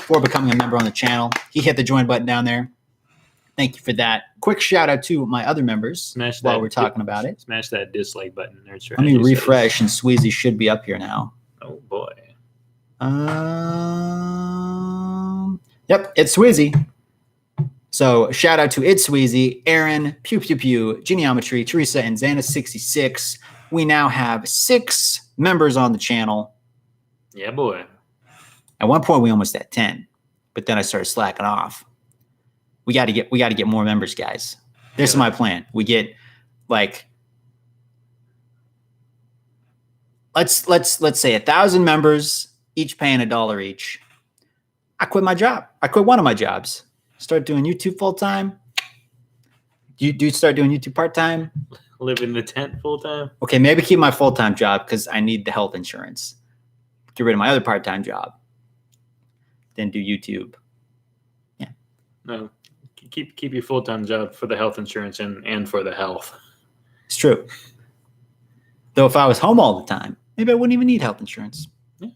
for becoming a member on the channel. He hit the join button down there. Thank you for that. Quick shout out to my other members while we're talking about it. Smash that dislike button. Let me refresh, and Sweezy should be up here now. Oh, boy. Yep, it's Sweezy. So shout out to It's Sweezy, Aaron, Pew Pew Pew, Geneometry, Teresa, and Xana66. We now have 6 members on the channel. Yeah, boy. At one point, we almost had 10, but then I started slacking off. We got to get more members, guys. This is my plan. We get like, let's say 1,000 members, each paying $1 each. I quit my job. I quit one of my jobs. Start doing YouTube full time. Do start doing YouTube part time. Live in the tent full time. Okay, maybe keep my full time job because I need the health insurance. Get rid of my other part time job. Then do YouTube. Yeah. No. Keep your full-time job for the health insurance and for the health. It's true. Though if I was home all the time, maybe I wouldn't even need health insurance. Yeah.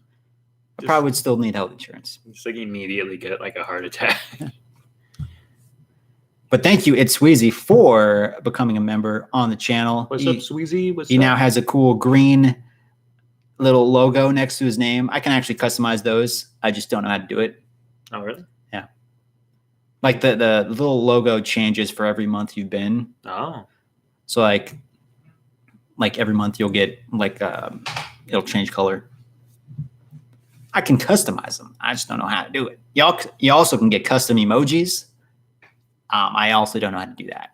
I probably would still need health insurance. Just like immediately get like a heart attack. But thank you, It's Sweezy, for becoming a member on the channel. What's up, Sweezy? What's he up? now has a cool green little logo next to his name. I can actually customize those. I just don't know how to do it. Oh, really? Yeah. Like the little logo changes for every month you've been. Oh. So like every month you'll get like it'll change color. I can customize them. I just don't know how to do it. You also can get custom emojis. I also don't know how to do that.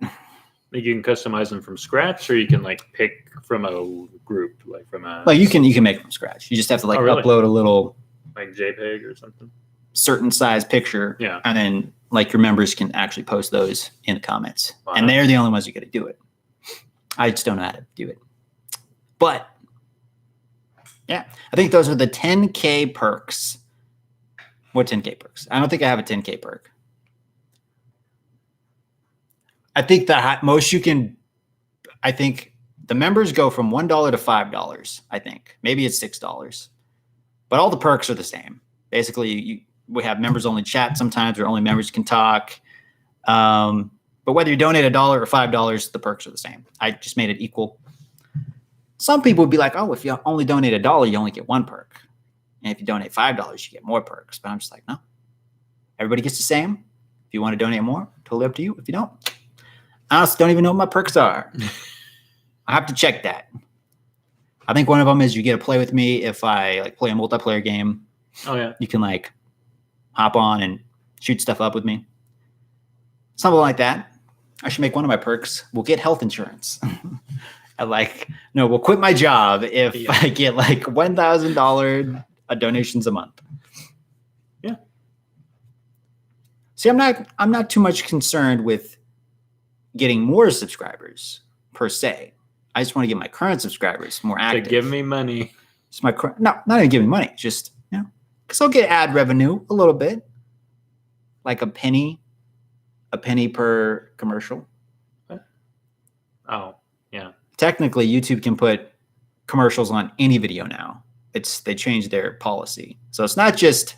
Like you can customize them from scratch, or you can like pick from a group, like from a. Like you can make from scratch. You just have to like really? upload a little like JPEG or something. certain size picture. Yeah. And then like your members can actually post those in the comments. Wow. And they're the only ones who get to do it. I just don't know how to do it. But yeah, I think those are the 10K perks. What 10K perks? I don't think I have a 10K perk. I think the most you can, I think the members go from $1 to $5. I think maybe it's $6, but all the perks are the same. Basically, we have members only chat sometimes, or only members can talk. But whether you donate $1 or $5, the perks are the same. I just made it equal. Some people would be like, oh, if you only donate $1, you only get one perk. And if you donate $5, you get more perks. But I'm just like, no. Everybody gets the same. If you want to donate more, totally up to you. If you don't, I honestly don't even know what my perks are. I have to check that. I think one of them is you get to play with me if I like play a multiplayer game. Oh, yeah. You can like hop on and shoot stuff up with me. Something like that. I should make one of my perks. We'll get health insurance. We'll quit my job if I get like $1,000 donations a month. Yeah. See, I'm not too much concerned with getting more subscribers per se. I just want to get my current subscribers more active. To give me money. It's my not even giving money, just because I'll get ad revenue a little bit, like a penny per commercial. Oh, yeah. Technically, YouTube can put commercials on any video now. They changed their policy, so it's not just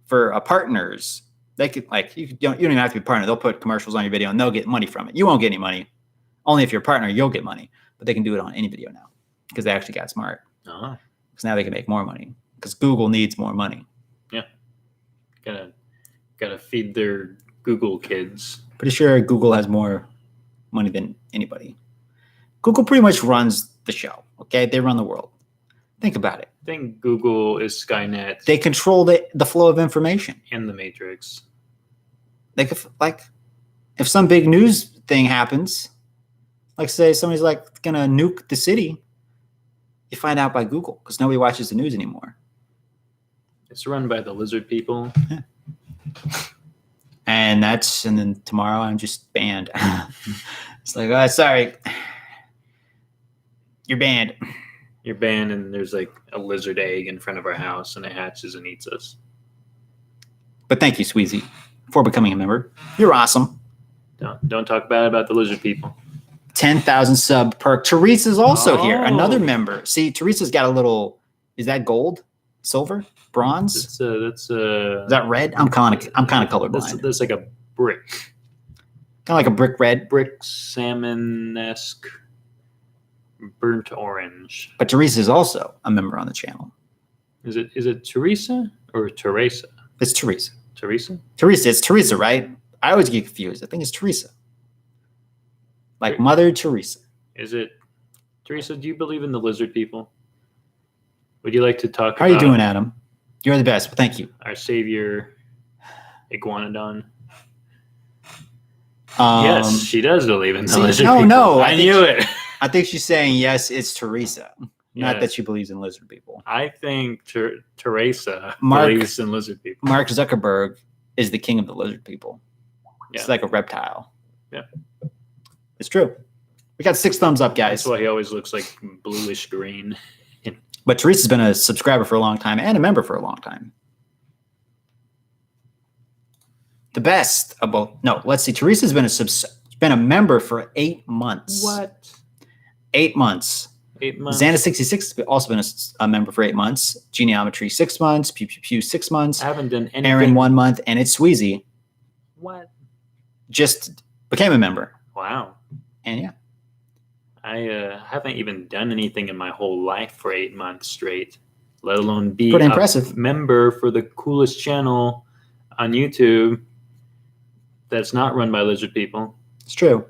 for partners. They could you don't even have to be a partner. They'll put commercials on your video and they'll get money from it. You won't get any money. Only if you're a partner, you'll get money. But they can do it on any video now because they actually got smart. Oh. Because now they can make more money because Google needs more money. Yeah. Gotta feed their Google kids. Pretty sure Google has more money than anybody. Google pretty much runs the show. Okay, they run the world. Think about it. I think Google is Skynet. They control the flow of information. And the Matrix. They could if some big news thing happens, like say somebody's like gonna nuke the city, you find out by Google because nobody watches the news anymore. It's run by the lizard people. Yeah. And then tomorrow I'm just banned. It's like, oh, sorry, you're banned. You're banned, and there's like a lizard egg in front of our house, and it hatches and eats us. But thank you, Sweezy, for becoming a member. You're awesome. Don't talk bad about the lizard people. 10,000 sub perk. Teresa's also here, another member. See, Teresa's got a little. Is that gold, silver, bronze? Is that red? I'm kind of colorblind. That's like a brick. Kind of like a brick red. Brick salmon-esque burnt orange. But Teresa is also a member on the channel. Is it Teresa or Teresa? It's Teresa. Teresa? Teresa. It's Teresa, right? I always get confused. I think it's Teresa. Like Mother Teresa. Is it Teresa? Do you believe in the lizard people? Would you like to talk about... How are you doing, Adam? You're the best. Thank you. Our savior, Iguanodon. Yes, she does believe in the lizard people. No. I knew it. I think she's saying, yes, it's Teresa. Not that she believes in lizard people. I think Teresa believes in lizard people. Mark Zuckerberg is the king of the lizard people. Yeah. It's like a reptile. Yeah. It's true. We got 6 thumbs up, guys. That's why he always looks like bluish green. But Teresa's been a subscriber for a long time and a member for a long time. The best of both. No, let's see. Teresa's been a member for 8 months. What? 8 months. 8 months. Xana66 has also been a member for 8 months. Geneometry 6 months. Pew 6 months. I haven't done anything. Aaron 1 month, and it's Sweezy. What? just became a member. Wow. And yeah. I haven't even done anything in my whole life for 8 months straight, let alone be Pretty a impressive. member for the coolest channel on YouTube that's not run by lizard people. It's true.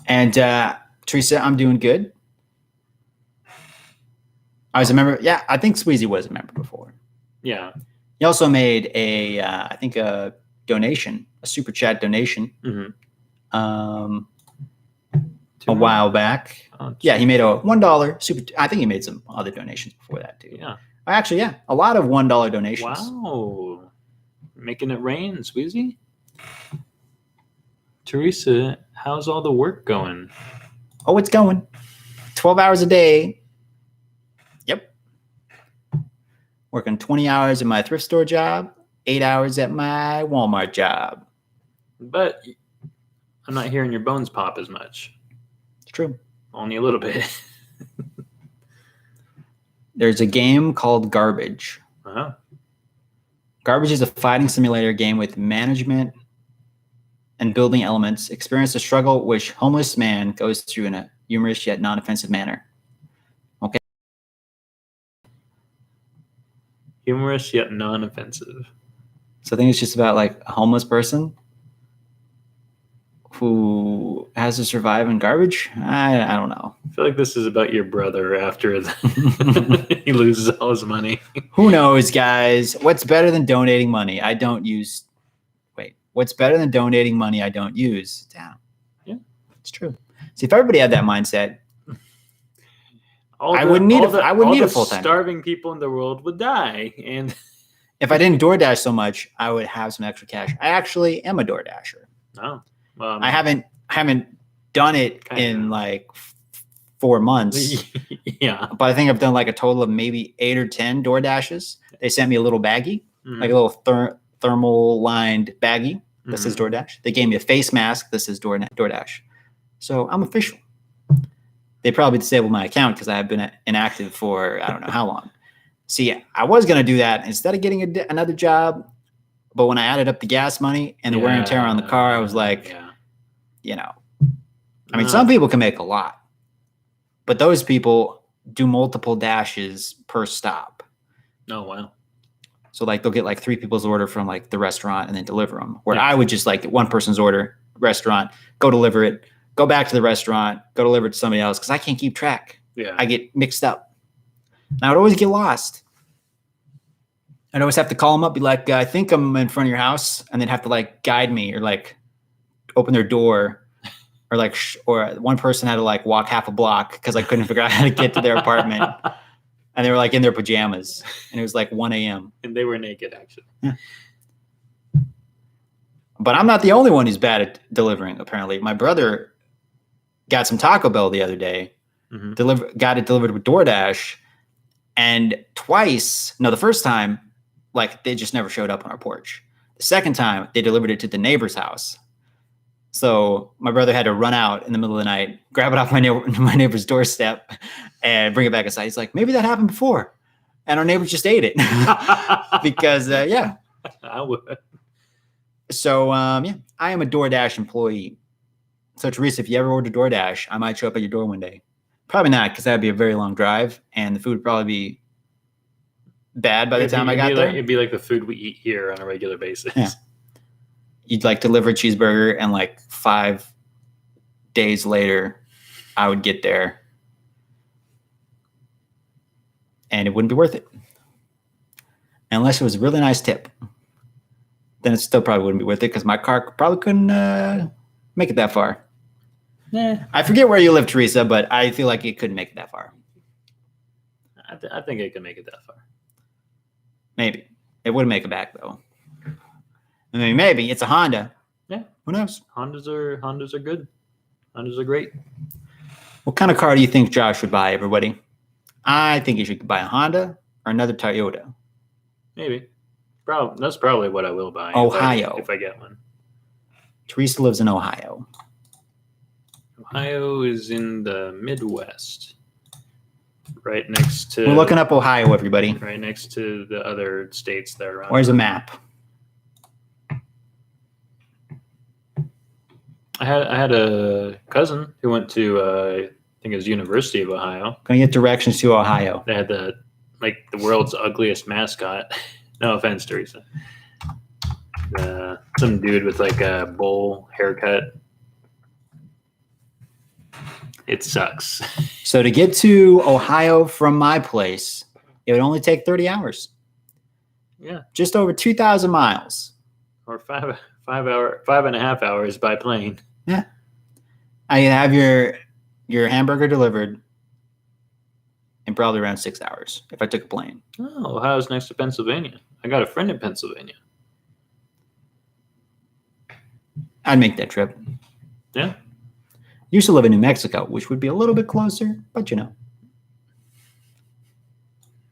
And Teresa, I'm doing good. I was a member. Yeah, I think Sweezy was a member before. Yeah. He also made I think a donation, a super chat donation, a while back. Yeah, he made a $1 super. I think he made some other donations before that too. Yeah. Actually, yeah, a lot of $1 donations. Wow. Making it rain, Sweezy. Teresa, how's all the work going? Oh, it's going. 12 hours a day. Yep. Working 20 hours at my thrift store job, 8 hours at my Walmart job. But I'm not hearing your bones pop as much. It's true. Only a little bit. There's a game called Garbage. Uh-huh. Garbage is a fighting simulator game with management and building elements. Experience the struggle which homeless man goes through in a humorous yet non-offensive manner. Okay. Humorous yet non-offensive. So I think it's just about like a homeless person who has to survive in garbage. I don't know. I feel like this is about your brother after he loses all his money. Who knows, guys? What's better than donating money? I don't use. Wait, what's better than donating money I don't use? Damn. Yeah, it's true. See, if everybody had that mindset, I wouldn't need a full-time. Starving people in the world would die, and if I didn't DoorDash so much, I would have some extra cash. I actually am a DoorDasher. Oh, well, I haven't done it in like 4 months. Yeah, but I think I've done like a total of maybe 8 or 10 DoorDashes. They sent me a little baggie, like a little thermal lined baggie. This is DoorDash. They gave me a face mask. This is DoorDash. So I'm official. They probably disabled my account because I have been inactive for I don't know how long. See, I was going to do that instead of getting another job. But when I added up the gas money and the wear and tear on the car, I was like, you know, I mean, some people can make a lot, but those people do multiple dashes per stop. Oh, wow. So like they'll get like 3 people's order from like the restaurant and then deliver them. Where I would just like get one person's order, restaurant, go deliver it, go back to the restaurant, go deliver it to somebody else because I can't keep track. Yeah, I get mixed up. And I would always get lost. I'd always have to call them up, be like, I think I'm in front of your house, and they'd have to like guide me or like open their door, or like, or one person had to like walk half a block because I couldn't figure out how to get to their apartment, and they were like in their pajamas, and it was like 1 a.m. and they were naked, actually. Yeah. But I'm not the only one who's bad at delivering. Apparently, my brother got some Taco Bell the other day, got it delivered with DoorDash, and the first time. Like they just never showed up on our porch. The second time they delivered it to the neighbor's house. So my brother had to run out in the middle of the night, grab it off my neighbor's doorstep and bring it back inside. He's like, maybe that happened before. And our neighbors just ate it because I would. So I am a DoorDash employee. So Teresa, if you ever order DoorDash, I might show up at your door one day. Probably not because that'd be a very long drive and the food would probably be bad by the time I got there. It'd be like the food we eat here on a regular basis. Yeah. You'd like deliver a cheeseburger and like 5 days later, I would get there and it wouldn't be worth it. Unless it was a really nice tip. Then it still probably wouldn't be worth it because my car probably couldn't make it that far. Yeah. I forget where you live, Teresa, but I feel like it couldn't make it that far. I think it could make it that far. Maybe. It wouldn't make it back, though. I mean, maybe. It's a Honda. Yeah. Who knows? Hondas are good. Hondas are great. What kind of car do you think Josh would buy, everybody? I think he should buy a Honda or another Toyota. Maybe. That's probably what I will buy. Ohio. If I get one. Teresa lives in Ohio. Ohio is in the Midwest. Right next to... We're looking up Ohio, everybody. Right next to the other states that are around. Where's a map? I had a cousin who went to I think it was University of Ohio. Gonna get directions to Ohio. They had the world's ugliest mascot. No offense, Teresa. Some dude with like a bowl haircut. It sucks. So to get to Ohio from my place, it would only take 30 hours. Yeah. Just over 2,000 miles. Or 5.5 hours by plane. Yeah. I can have your hamburger delivered in probably around 6 hours if I took a plane. Oh, Ohio's next to Pennsylvania. I got a friend in Pennsylvania. I'd make that trip. Yeah. Used to live in New Mexico, which would be a little bit closer, but you know.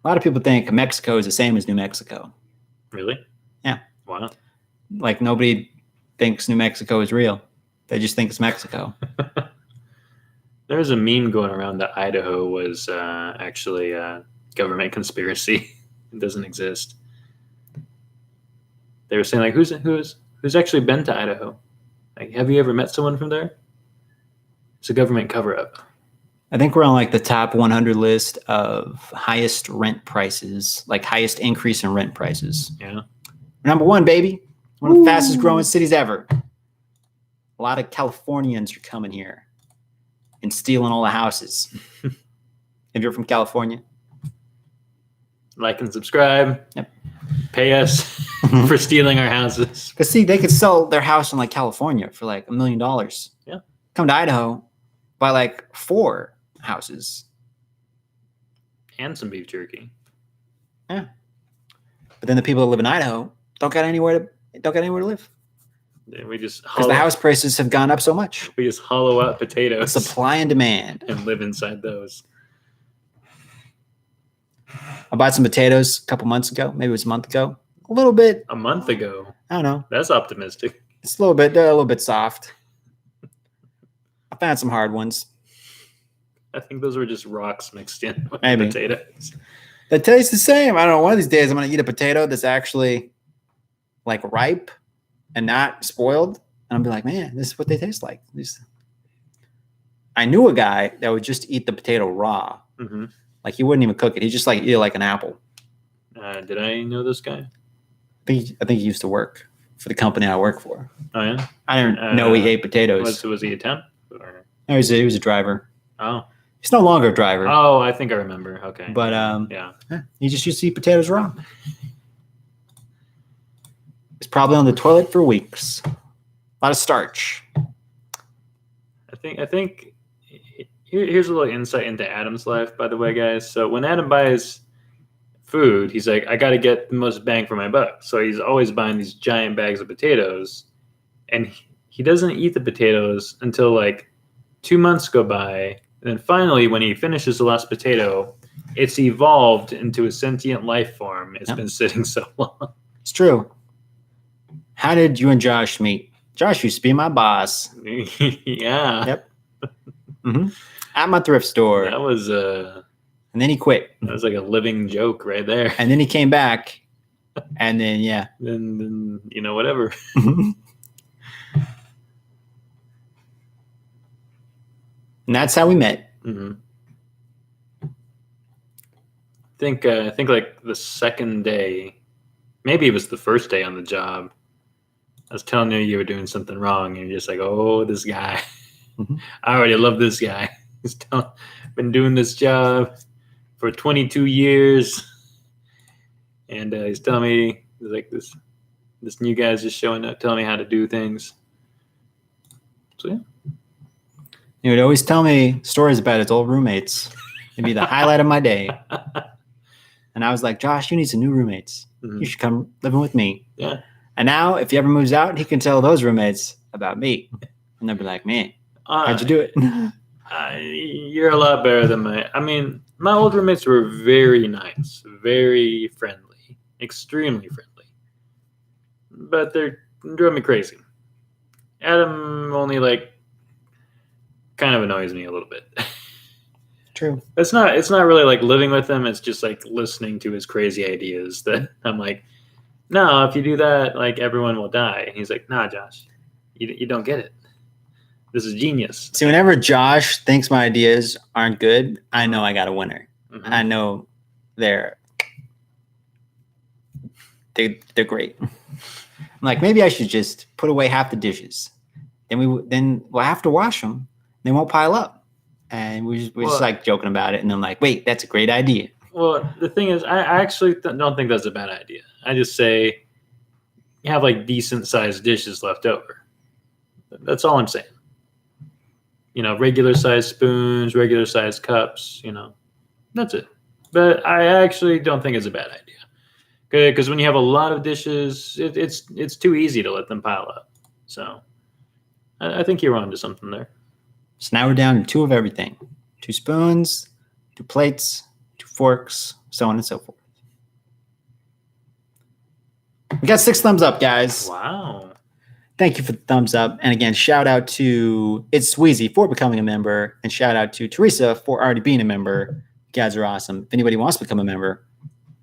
A lot of people think Mexico is the same as New Mexico. Really? Yeah. Wow. Like nobody thinks New Mexico is real. They just think it's Mexico. There's a meme going around that Idaho was actually a government conspiracy. It doesn't exist. They were saying like, who's actually been to Idaho? Like, have you ever met someone from there? It's a government cover-up. I think we're on like the top 100 list of highest rent prices, like highest increase in rent prices. Yeah. Number one, baby. One of the fastest growing cities ever. A lot of Californians are coming here and stealing all the houses. If you're from California. Like and subscribe. Yep. Pay us for stealing our houses. Because see, they could sell their house in like California for like $1 million. Yeah. Come to Idaho, buy like 4 houses. And some beef jerky. Yeah. But then the people that live in Idaho don't got anywhere to live. We just because the house prices have gone up so much. We just hollow out potatoes. Supply and demand. And live inside those. I bought some potatoes a couple months ago. Maybe it was a month ago. A little bit. A month ago. I don't know. That's optimistic. It's a little bit. They're a little bit soft. I found some hard ones. I think those were just rocks mixed in with Maybe. potatoes. They taste the same. I don't know. One of these days, I'm going to eat a potato that's actually like ripe and not spoiled. And I'll be like, man, this is what they taste like. I knew a guy that would just eat the potato raw. Mm-hmm. Like he wouldn't even cook it. He just like eat it like an apple. Did I know this guy? I think he used to work for the company I work for. Oh, yeah? I didn't know he ate potatoes. Was he a temp? Or? No, he was a driver. Oh. He's no longer a driver. Oh, I think I remember. Okay. But yeah. He just used to eat potatoes raw. He's probably on the toilet for weeks. A lot of starch. I think here's a little insight into Adam's life, by the way, guys. So when Adam buys food, he's like, I got to get the most bang for my buck. So he's always buying these giant bags of potatoes, and he doesn't eat the potatoes until like 2 months go by. And then finally, when he finishes the last potato, it's evolved into a sentient life form. It's been sitting so long. It's true. How did you and Josh meet? Josh used to be my boss. Yeah. Yep. Mm-hmm. At my thrift store. That was and then he quit. That was like a living joke right there. And then he came back. And then then whatever. And that's how we met. Mm-hmm. I think like the second day, maybe it was the first day on the job, I was telling you were doing something wrong, and you're just like, oh, this guy. Mm-hmm. I already love this guy. He's been doing this job for 22 years. And he's telling me, he's like, this new guy's just showing up, telling me how to do things. So, yeah. He would always tell me stories about his old roommates. It'd be the highlight of my day. And I was like, Josh, you need some new roommates. Mm-hmm. You should come living with me. Yeah. And now, if he ever moves out, he can tell those roommates about me. And they'll be like, man, how'd you do it? You're a lot better than my old roommates were very nice, very friendly, extremely friendly. But they drove me crazy. Adam only kind of annoys me a little bit. True. It's not really like living with him. It's just like listening to his crazy ideas that I'm like, no, if you do that, like everyone will die. And he's like, nah, Josh, you don't get it. This is genius. See, whenever Josh thinks my ideas aren't good, I know I got a winner. Mm-hmm. I know they're great. I'm like, maybe I should just put away half the dishes. Then we'll have to wash them. They won't pile up. And we're just like joking about it. And I'm like, wait, that's a great idea. Well, the thing is, I actually don't think that's a bad idea. I just say you have like decent sized dishes left over. That's all I'm saying. Regular sized spoons, regular sized cups, that's it. But I actually don't think it's a bad idea. Because when you have a lot of dishes, it's too easy to let them pile up. So I think you're onto something there. So now we're down to 2 of everything. 2 spoons, 2 plates, 2 forks, so on and so forth. We got 6 thumbs up, guys. Wow. Thank you for the thumbs up. And again, shout out to It's Sweezy for becoming a member. And shout out to Teresa for already being a member. You guys are awesome. If anybody wants to become a member,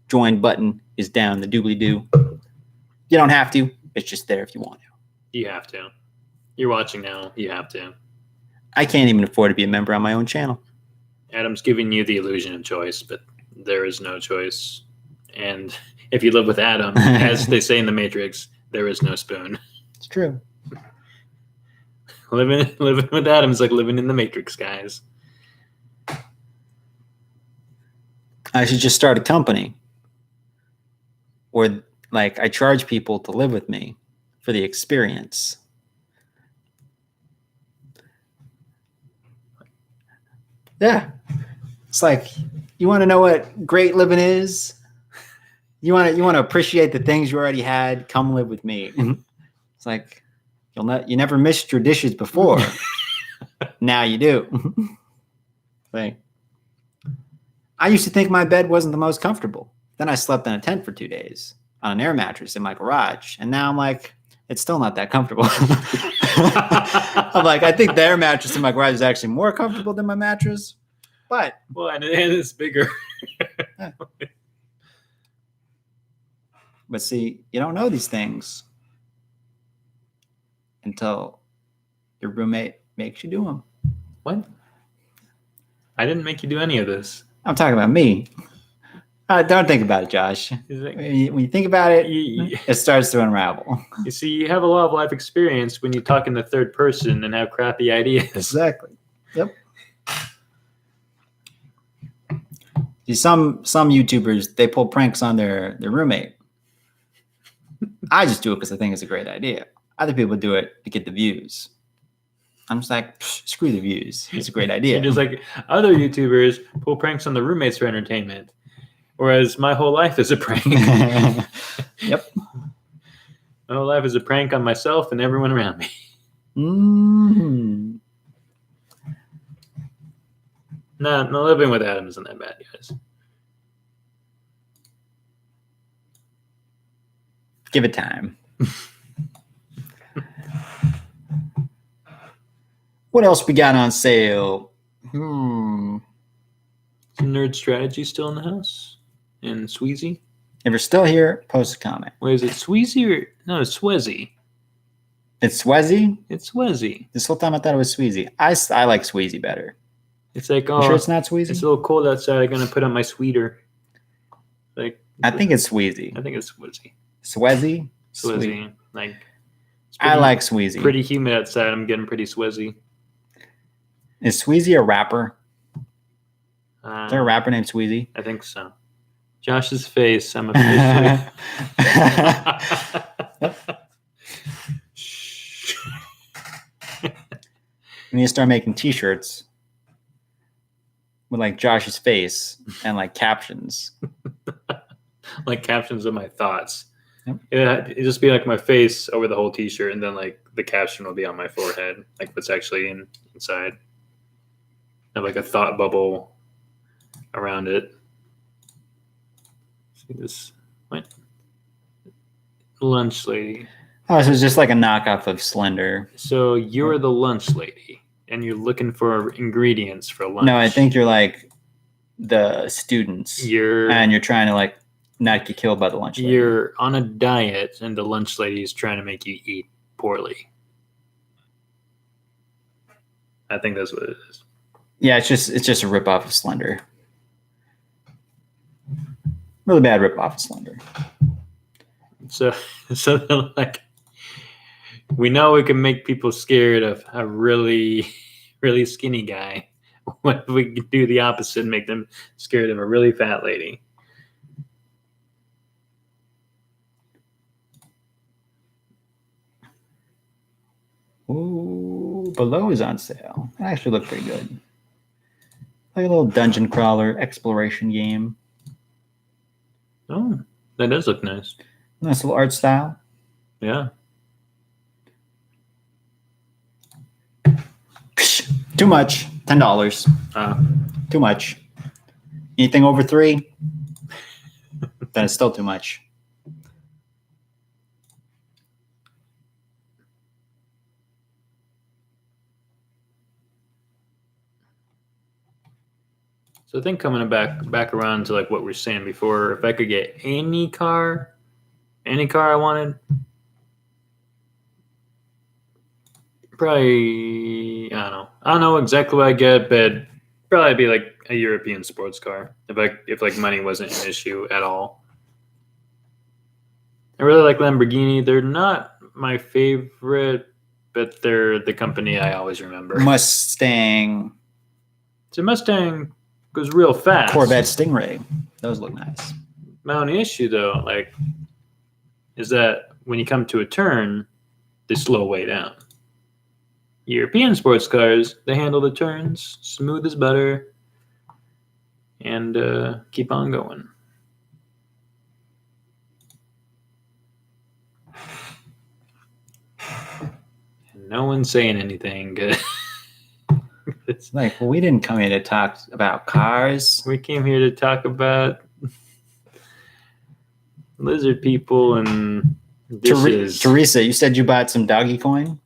join button is down the doobly-doo. You don't have to. It's just there if you want to. You have to. You're watching now. You have to. I can't even afford to be a member on my own channel. Adam's giving you the illusion of choice, but there is no choice. And if you live with Adam, as they say in the Matrix, there is no spoon. It's true. Living with Adam is like living in the Matrix, guys. I should just start a company where, like, I charge people to live with me for the experience. Yeah. It's like, you want to know what great living is? You want to appreciate the things you already had? Come live with me. It's like, you never missed your dishes before. Now you do. Like, I used to think my bed wasn't the most comfortable. Then I slept in a tent for 2 days on an air mattress in my garage. And now I'm like, it's still not that comfortable. I'm like, I think the air mattress in my garage is actually more comfortable than my mattress. But well, and it's bigger. But see, you don't know these things until your roommate makes you do them. What? I didn't make you do any of this. I'm talking about me. Don't think about it, Josh. When you think about it, it starts to unravel. You see, you have a lot of life experience when you talk in the third person and have crappy ideas. Exactly. Yep. See, some YouTubers, they pull pranks on their roommate. I just do it because I think it's a great idea. Other people do it to get the views. I'm just like, screw the views. It's a great idea. You're just like, other YouTubers pull pranks on the roommates for entertainment. Whereas my whole life is a prank. Yep. My whole life is a prank on myself and everyone around me. Mm-hmm. No, living with Adam isn't that bad, guys. Give it time. What else we got on sale? Is Nerd Strategy still in the house? And Sweezy? If you're still here, post a comment. Wait, is it Sweezy or... No, it's Swezy. It's Swezy? It's Swezy. This whole time I thought it was Sweezy. I like Sweezy better. It's like, You sure it's not Sweezy? It's a little cold outside. I'm going to put on my sweater. I think it's Sweezy. I think it's Swezy. Swezy? Swezy. Like, I like Sweezy. Pretty humid outside. I'm getting pretty sweazy. Is Sweezy a rapper? Is there a rapper named Sweezy? I think so. Josh's face. I'm officially. We need to start making T-shirts with like Josh's face and like captions. Like captions of my thoughts. Yep. It'd just be like my face over the whole T-shirt, and then like the caption will be on my forehead, like what's actually inside. Have like a thought bubble around it. See this? What? Lunch lady. Oh, so it's just like a knockoff of Slender. So you're the lunch lady, and you're looking for ingredients for lunch. No, I think you're like the students. And you're trying to like not get killed by the lunch lady. You're on a diet, and the lunch lady is trying to make you eat poorly. I think that's what it is. Yeah, it's just a ripoff of Slender. Really bad ripoff of Slender. So like, we know we can make people scared of a really, really skinny guy. What if we could do the opposite and make them scared of a really fat lady? Ooh, Below is on sale. It actually looked pretty good. Like a little dungeon crawler exploration game. Oh, that does look nice. Nice little art style. Yeah. Too much. $10. Too much. Anything over $3, then it's still too much. So I think coming back around to like what we were saying before, if I could get any car I wanted, probably I don't know exactly what I get, but probably be like a European sports car if like money wasn't an issue at all. I really like Lamborghini. They're not my favorite, but they're the company I always remember. Mustang. So Mustang goes real fast. Corvette Stingray. Those look nice. My only issue though, like, is that when you come to a turn, they slow way down. European sports cars, they handle the turns smooth as butter and keep on going. And no one's saying anything. It's like, well, we didn't come here to talk about cars. We came here to talk about lizard people and dishes. Teresa, you said you bought some doggy coin.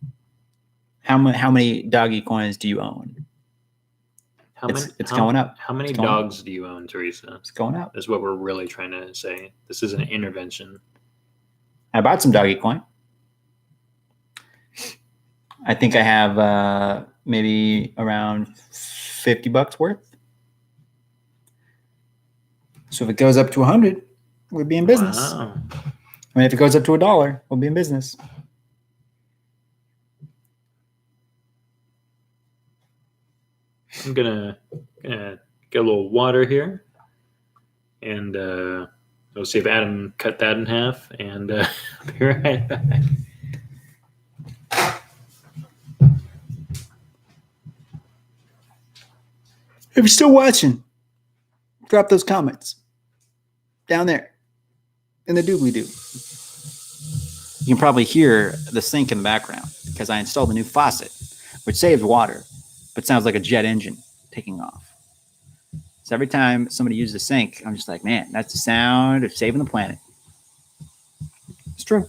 How many doggy coins do you own? It's going up. How many dogs do you own, Teresa? It's going up. That's what we're really trying to say. This is an intervention. I bought some doggy coin. I think I have maybe around $50 worth. So if it goes up to 100, we'll be in business. Wow. I mean, if it goes up to $1, we'll be in business. I'm gonna get a little water here, and we'll see if Adam cut that in half, and I'll be right back. If you're still watching, drop those comments down there in the doobly-doo. You can probably hear the sink in the background because I installed a new faucet, which saves water, but sounds like a jet engine taking off. So every time somebody uses the sink, I'm just like, man, that's the sound of saving the planet. It's true.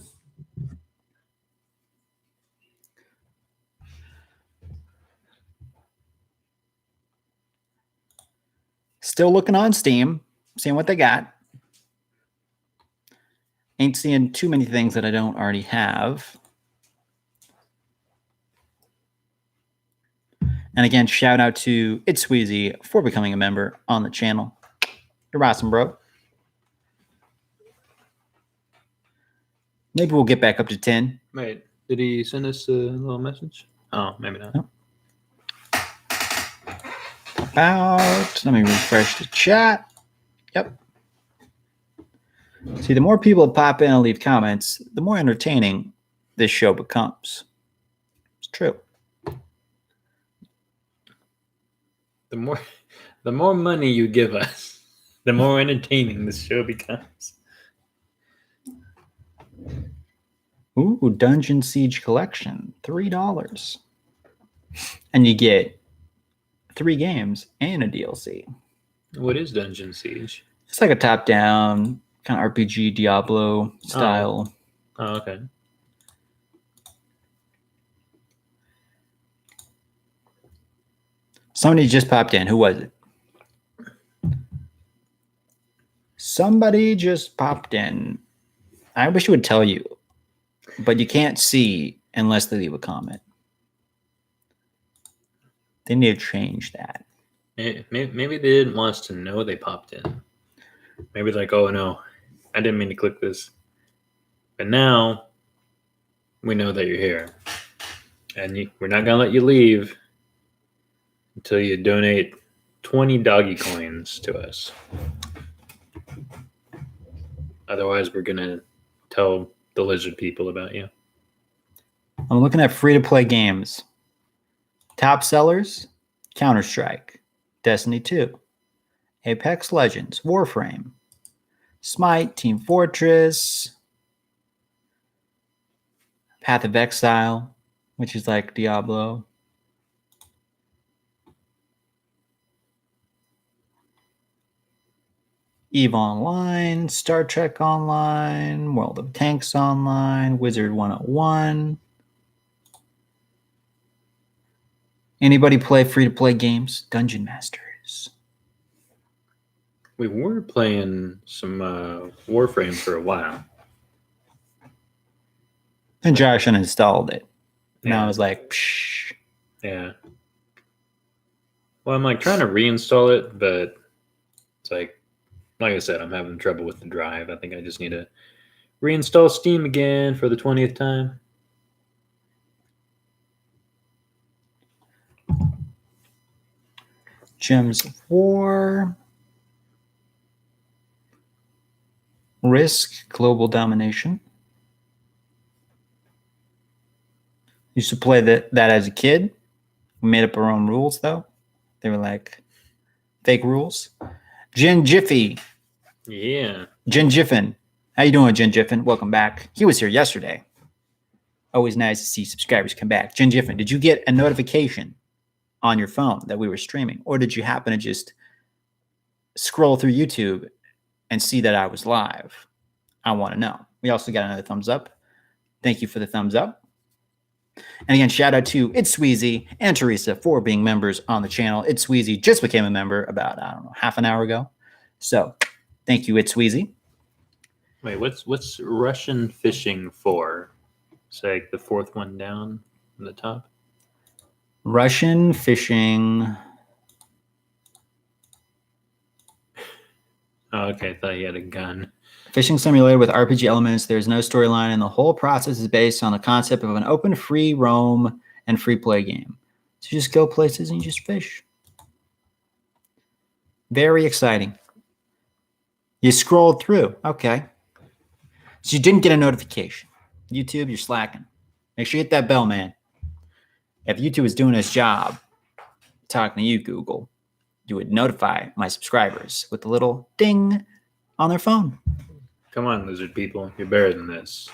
Still looking on Steam, seeing what they got. Ain't seeing too many things that I don't already have. And again, shout out to It's Sweezy for becoming a member on the channel. You're awesome, bro. Maybe we'll get back up to 10. Wait, did he send us a little message? Oh, maybe not. No. Let me refresh the chat. Yep. See, the more people that pop in and leave comments, the more entertaining this show becomes. It's true. The more money you give us, the more entertaining this show becomes. Ooh, Dungeon Siege Collection, $3. And you get 3 games and a DLC. What is Dungeon Siege? It's like a top-down kind of RPG Diablo style. Oh, okay. Somebody just popped in. Who was it? Somebody just popped in. I wish it would tell you, but you can't see unless they leave a comment. They need to change that. Maybe they didn't want us to know they popped in. Maybe like, oh no, I didn't mean to click this. But now we know that you're here. And we're not going to let you leave until you donate 20 doggy coins to us. Otherwise, we're going to tell the lizard people about you. I'm looking at free-to-play games. Top sellers, Counter-Strike, Destiny 2, Apex Legends, Warframe, Smite, Team Fortress, Path of Exile, which is like Diablo. EVE Online, Star Trek Online, World of Tanks Online, Wizard 101. Anybody play free-to-play games? Dungeon Masters. We were playing some Warframe for a while. And Josh uninstalled it. And Yeah. I was like, psh. Yeah. Well, I'm like trying to reinstall it, but it's like I said, I'm having trouble with the drive. I think I just need to reinstall Steam again for the 20th time. Gems of War. Risk, Global Domination. Used to play that as a kid. We made up our own rules, though. They were like fake rules. Jen Jiffy. Yeah. Jen Jiffin. How you doing, Jen Jiffin? Welcome back. He was here yesterday. Always nice to see subscribers come back. Jen Jiffin, did you get a notification on your phone that we were streaming? Or did you happen to just scroll through YouTube and see that I was live? I want to know. We also got another thumbs up. Thank you for the thumbs up. And again, shout out to It's Sweezy and Teresa for being members on the channel. It's Sweezy just became a member about, I don't know, half an hour ago. So thank you, It's Sweezy. Wait, what's Russian fishing for? It's like the fourth one down from the top. Russian fishing. Oh, okay. I thought he had a gun. Fishing simulator with RPG elements. There's no storyline, and the whole process is based on the concept of an open, free roam and free play game. So you just go places and you just fish. Very exciting. You scrolled through. Okay. So you didn't get a notification. YouTube, you're slacking. Make sure you hit that bell, man. If YouTube is doing its job, talking to you, Google, you would notify my subscribers with a little ding on their phone. Come on, lizard people. You're better than this.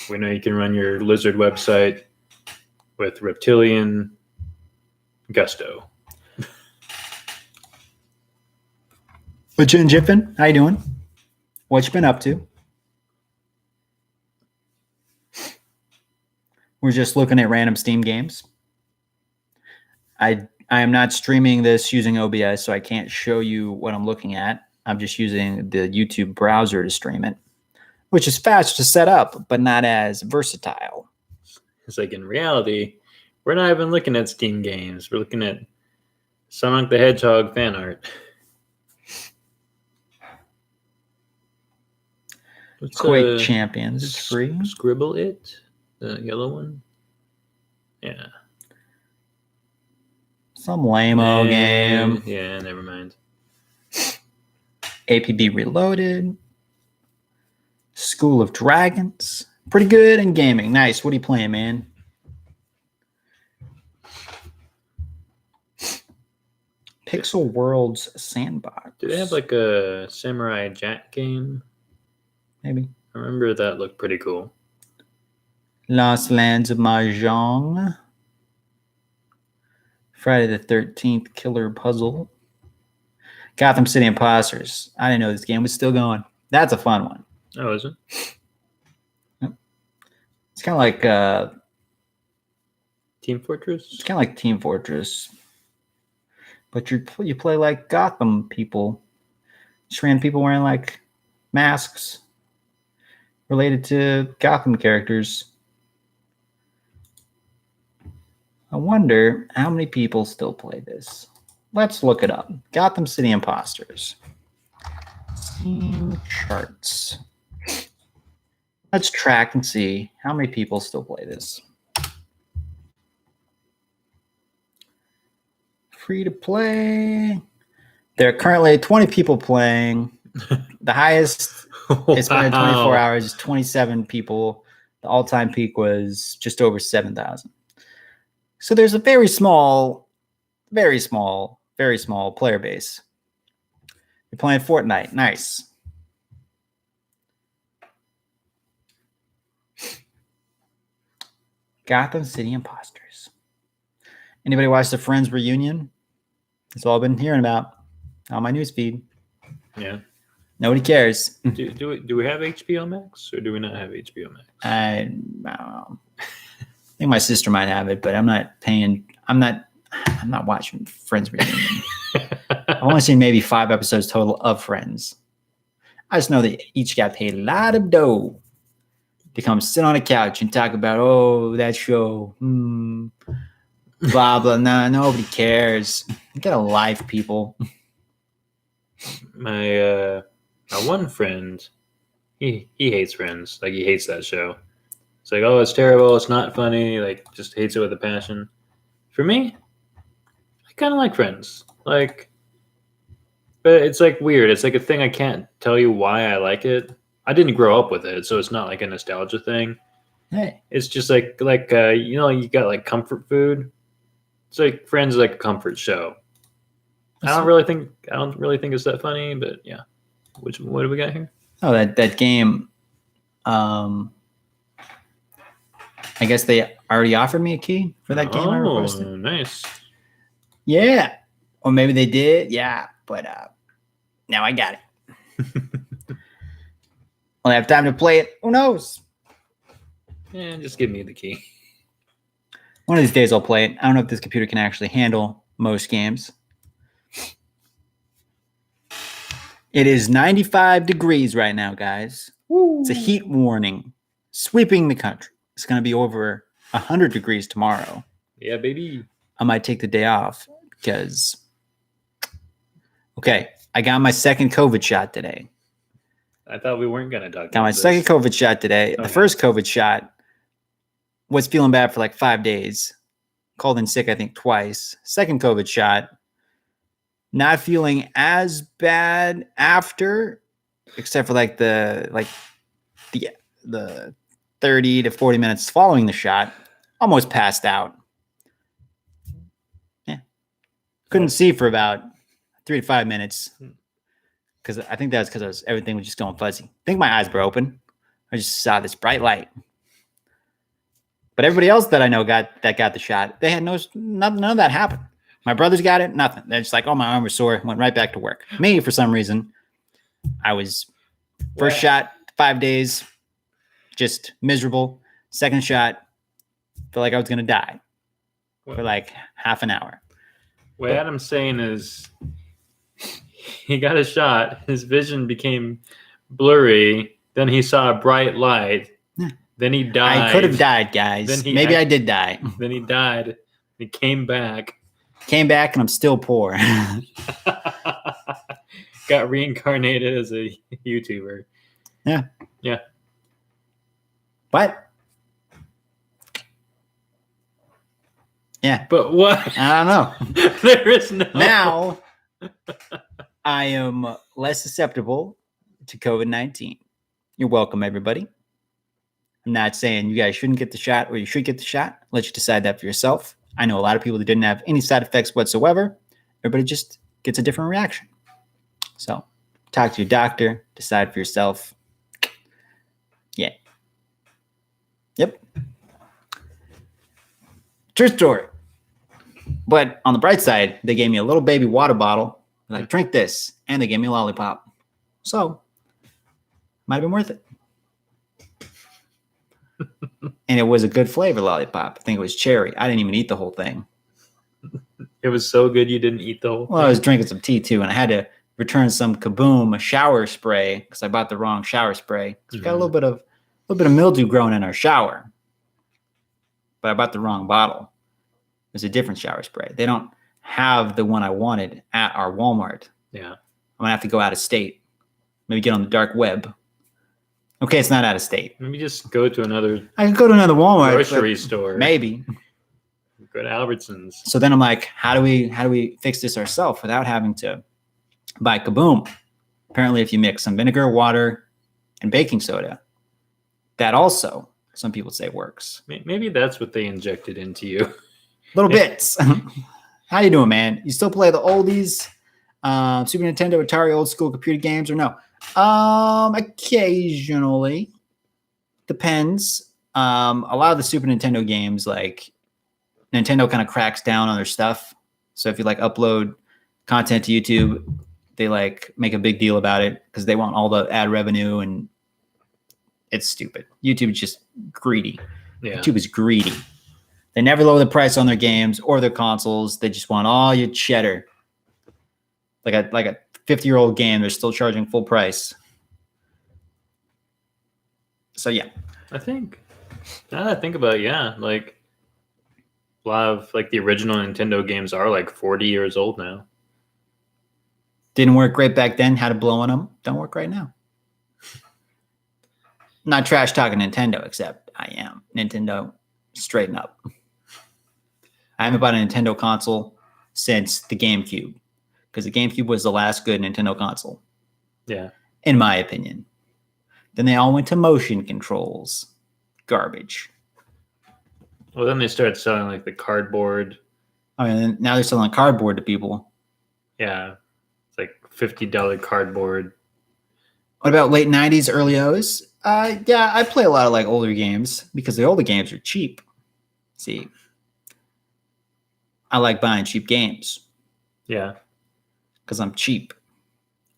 We know you can run your lizard website with reptilian gusto. But Jen Jiffin, how you doing? What you been up to? We're just looking at random Steam games. I am not streaming this using OBS, so I can't show you what I'm looking at. I'm just using the YouTube browser to stream it, which is fast to set up, but not as versatile. It's like in reality, we're not even looking at Steam games. We're looking at Sonic the Hedgehog fan art. What's, Quake Champions is free. Scribble It, the yellow one. Yeah. Some lame-o game. Yeah, never mind. APB Reloaded. School of Dragons. Pretty good in gaming. Nice. What are you playing, man? Pixel Worlds Sandbox. Do they have like a Samurai Jack game? Maybe. I remember that looked pretty cool. Lost Lands of Mahjong. Friday the 13th Killer Puzzle. Gotham City Imposters. I didn't know this game was still going. That's a fun one. Oh, is it? Yep. It's kind of like Team Fortress? it's kind of like Team Fortress. But you play like Gotham people. Just random people wearing like masks related to Gotham characters. I wonder how many people still play this. Let's look it up. Gotham City Imposters. Steam charts. Let's track and see how many people still play this. Free to play. There are currently 20 people playing. The highest it's been in 24 hours is 27 people. The all-time peak was just over 7,000. So there's a very small player base. You're playing Fortnite. Nice. Gotham City Imposters. Anybody watch the Friends reunion? That's all I've been hearing about on my newsfeed. Yeah. Nobody cares. Do we have HBO Max or do we not have HBO Max? I don't know. I think my sister might have it, but I'm not paying. I'm not watching Friends reunion. I've only seen maybe 5 episodes total of Friends. I just know they each got paid a lot of dough to come sit on a couch and talk about, that show. Blah, blah. Nah, nobody cares. Get a life, people. My one friend, he hates Friends. Like, he hates that show. It's like, oh, it's terrible. It's not funny. Like, just hates it with a passion. For me, I kind of like Friends. Like, but it's like weird. It's like a thing I can't tell you why I like it. I didn't grow up with it, so it's not like a nostalgia thing. Hey, It's just like you got like comfort food. It's like Friends is like a comfort show. I don't really think it's that funny, but yeah. What do we got here? oh, that game. I guess they already offered me a key for that game I requested. Oh, nice. Yeah, or maybe they did. Yeah, but now I got it. Will I have time to play it? Who knows? Yeah, just give me the key. One of these days I'll play it. I don't know if this computer can actually handle most games. It is 95 degrees right now, guys. Woo. It's a heat warning sweeping the country. It's going to be over 100 degrees tomorrow. Yeah, baby. I might take the day off because, I got my second COVID shot today. I thought we weren't going to talk about Got my this. second COVID shot today. Okay. The first COVID shot was feeling bad for like 5 days. Called in sick, I think, twice. Second COVID shot, not feeling as bad after, except for like the 30 to 40 minutes following the shot. Almost passed out. Yeah. Couldn't see for about 3 to 5 minutes. Because I think that's because everything was just going fuzzy. I think my eyes were open. I just saw this bright light. But everybody else that I know got the shot, they had none of that happened. My brothers got it, nothing. They're just like, oh, my arm was sore, went right back to work. Me, for some reason, I was first shot, 5 days, just miserable. Second shot, felt like I was going to die for like half an hour. What Adam's saying is he got a shot, his vision became blurry, then he saw a bright light, then he died. I could have died, guys. Maybe I did die. Then he died. He came back. And I'm still poor. Got reincarnated as a YouTuber. Yeah. Yeah. What? Yeah. But what? I don't know. There is no. Now, I am less susceptible to COVID-19. You're welcome, everybody. I'm not saying you guys shouldn't get the shot or you should get the shot. Let you decide that for yourself. I know a lot of people that didn't have any side effects whatsoever. Everybody just gets a different reaction. So talk to your doctor, decide for yourself. Yeah. Yep. True story. But on the bright side, they gave me a little baby water bottle. Like, drink this. And they gave me a lollipop. So, might have been worth it. And it was a good flavor lollipop. I think it was cherry. I didn't even eat the whole thing. It was so good you didn't eat the whole thing? Well, I was drinking some tea too, and I had to return some Kaboom, a shower spray, because I bought the wrong shower spray. Because we got a little bit of mildew growing in our shower. But I bought the wrong bottle. There's a different shower spray. They don't have the one I wanted at our Walmart. Yeah. I'm gonna have to go out of state. Maybe get on the dark web. Okay, it's not out of state. Maybe just go to another I could go to another Walmart grocery store. Maybe. Go to Albertsons. So then I'm like, how do we fix this ourselves without having to buy Kaboom? Apparently, if you mix some vinegar, water, and baking soda, that also some people say works. Maybe that's what they injected into you. Little bits. How you doing, man? You still play the oldies, Super Nintendo, Atari, old school computer games, or no? Occasionally. Depends. A lot of the Super Nintendo games, like Nintendo kind of cracks down on their stuff. So if you like upload content to YouTube, they like make a big deal about it because they want all the ad revenue, and it's stupid. YouTube is just greedy. Yeah. YouTube is greedy. They never lower the price on their games or their consoles. They just want all your cheddar. Like a 50-year-old game, they're still charging full price. So yeah. I think now that I think about it, yeah, like a lot of like the original Nintendo games are like 40 years old now. Didn't work great back then. Had to blow on them. Don't work right now. Not trash talking Nintendo, except I am. Nintendo, straighten up. I haven't bought a Nintendo console since the GameCube, because the GameCube was the last good Nintendo console. Yeah. In my opinion. Then they all went to motion controls. Garbage. Well, then they started selling like the cardboard. Oh, and now they're selling cardboard to people. Yeah. It's like $50 cardboard. What about late 90s, early O's? Yeah, I play a lot of like older games because the older games are cheap. See, I like buying cheap games. Yeah. Because I'm cheap.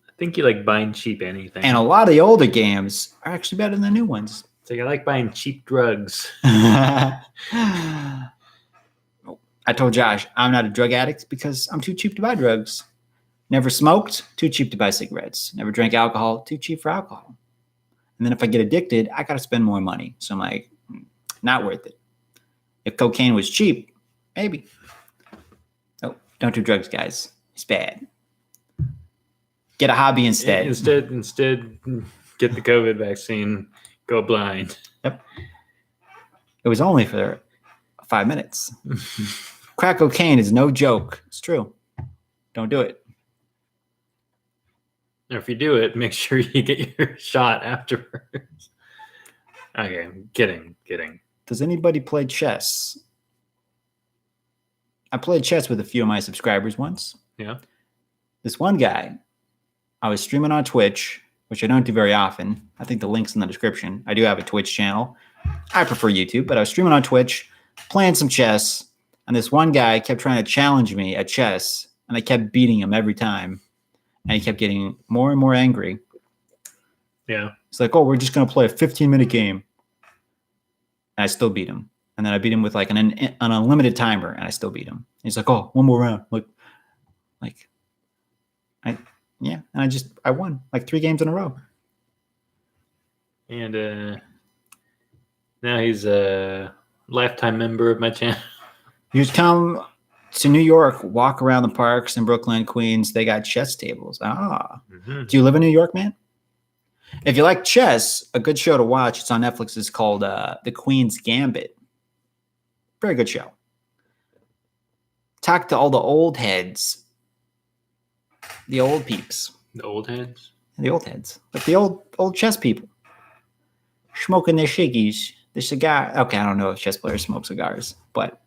I think you like buying cheap anything. And a lot of the older games are actually better than the new ones. It's like I like buying cheap drugs. I told Josh I'm not a drug addict because I'm too cheap to buy drugs. Never smoked, too cheap to buy cigarettes. Never drank alcohol, too cheap for alcohol. And then if I get addicted, I got to spend more money. So I'm like, not worth it. If cocaine was cheap, maybe. Oh, don't do drugs, guys. It's bad. Get a hobby instead. Instead, get the COVID vaccine. Go blind. Yep. It was only for 5 minutes. Crack cocaine is no joke. It's true. Don't do it. Or if you do it, make sure you get your shot afterwards. Okay, kidding. Does anybody play chess? I played chess with a few of my subscribers once. Yeah. This one guy, I was streaming on Twitch, which I don't do very often. I think the link's in the description. I do have a Twitch channel. I prefer YouTube, but I was streaming on Twitch, playing some chess, and this one guy kept trying to challenge me at chess, and I kept beating him every time. And he kept getting more and more angry. Yeah. It's like, oh, we're just going to play a 15-minute game. And I still beat him. And then I beat him with like an unlimited timer, and I still beat him. He's like, oh, one more round. And I won like 3 games in a row. And now he's a lifetime member of my channel. You just come to New York, walk around the parks in Brooklyn, Queens. They got chess tables. Mm-hmm. Do you live in New York, man? If you like chess, a good show to watch, it's on Netflix, is called The Queen's Gambit. Very good show. Talk to all the old heads. The old peeps. The old heads? The old heads. Like the old chess people. Smoking their shiggies. The cigar. Okay, I don't know if chess players smoke cigars, but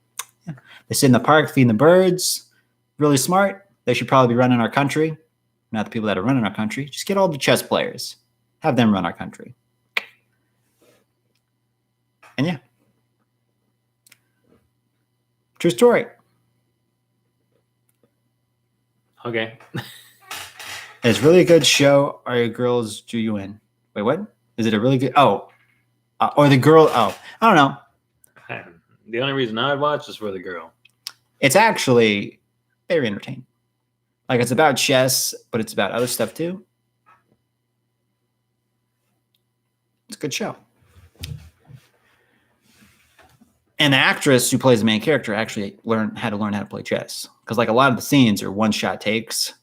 yeah. They sit in the park feeding the birds. Really smart. They should probably be running our country. Not the people that are running our country. Just get all the chess players. Have them run our country. And yeah. True story. Okay. It's really a good show. Are your girls drew you in? Wait, what? Is it a really good? Oh, or the girl? Oh, I don't know. The only reason I would watch is for the girl. It's actually very entertaining. Like, it's about chess, but it's about other stuff too. It's a good show. And the actress who plays the main character actually had to learn how to play chess, because like a lot of the scenes are one-shot takes,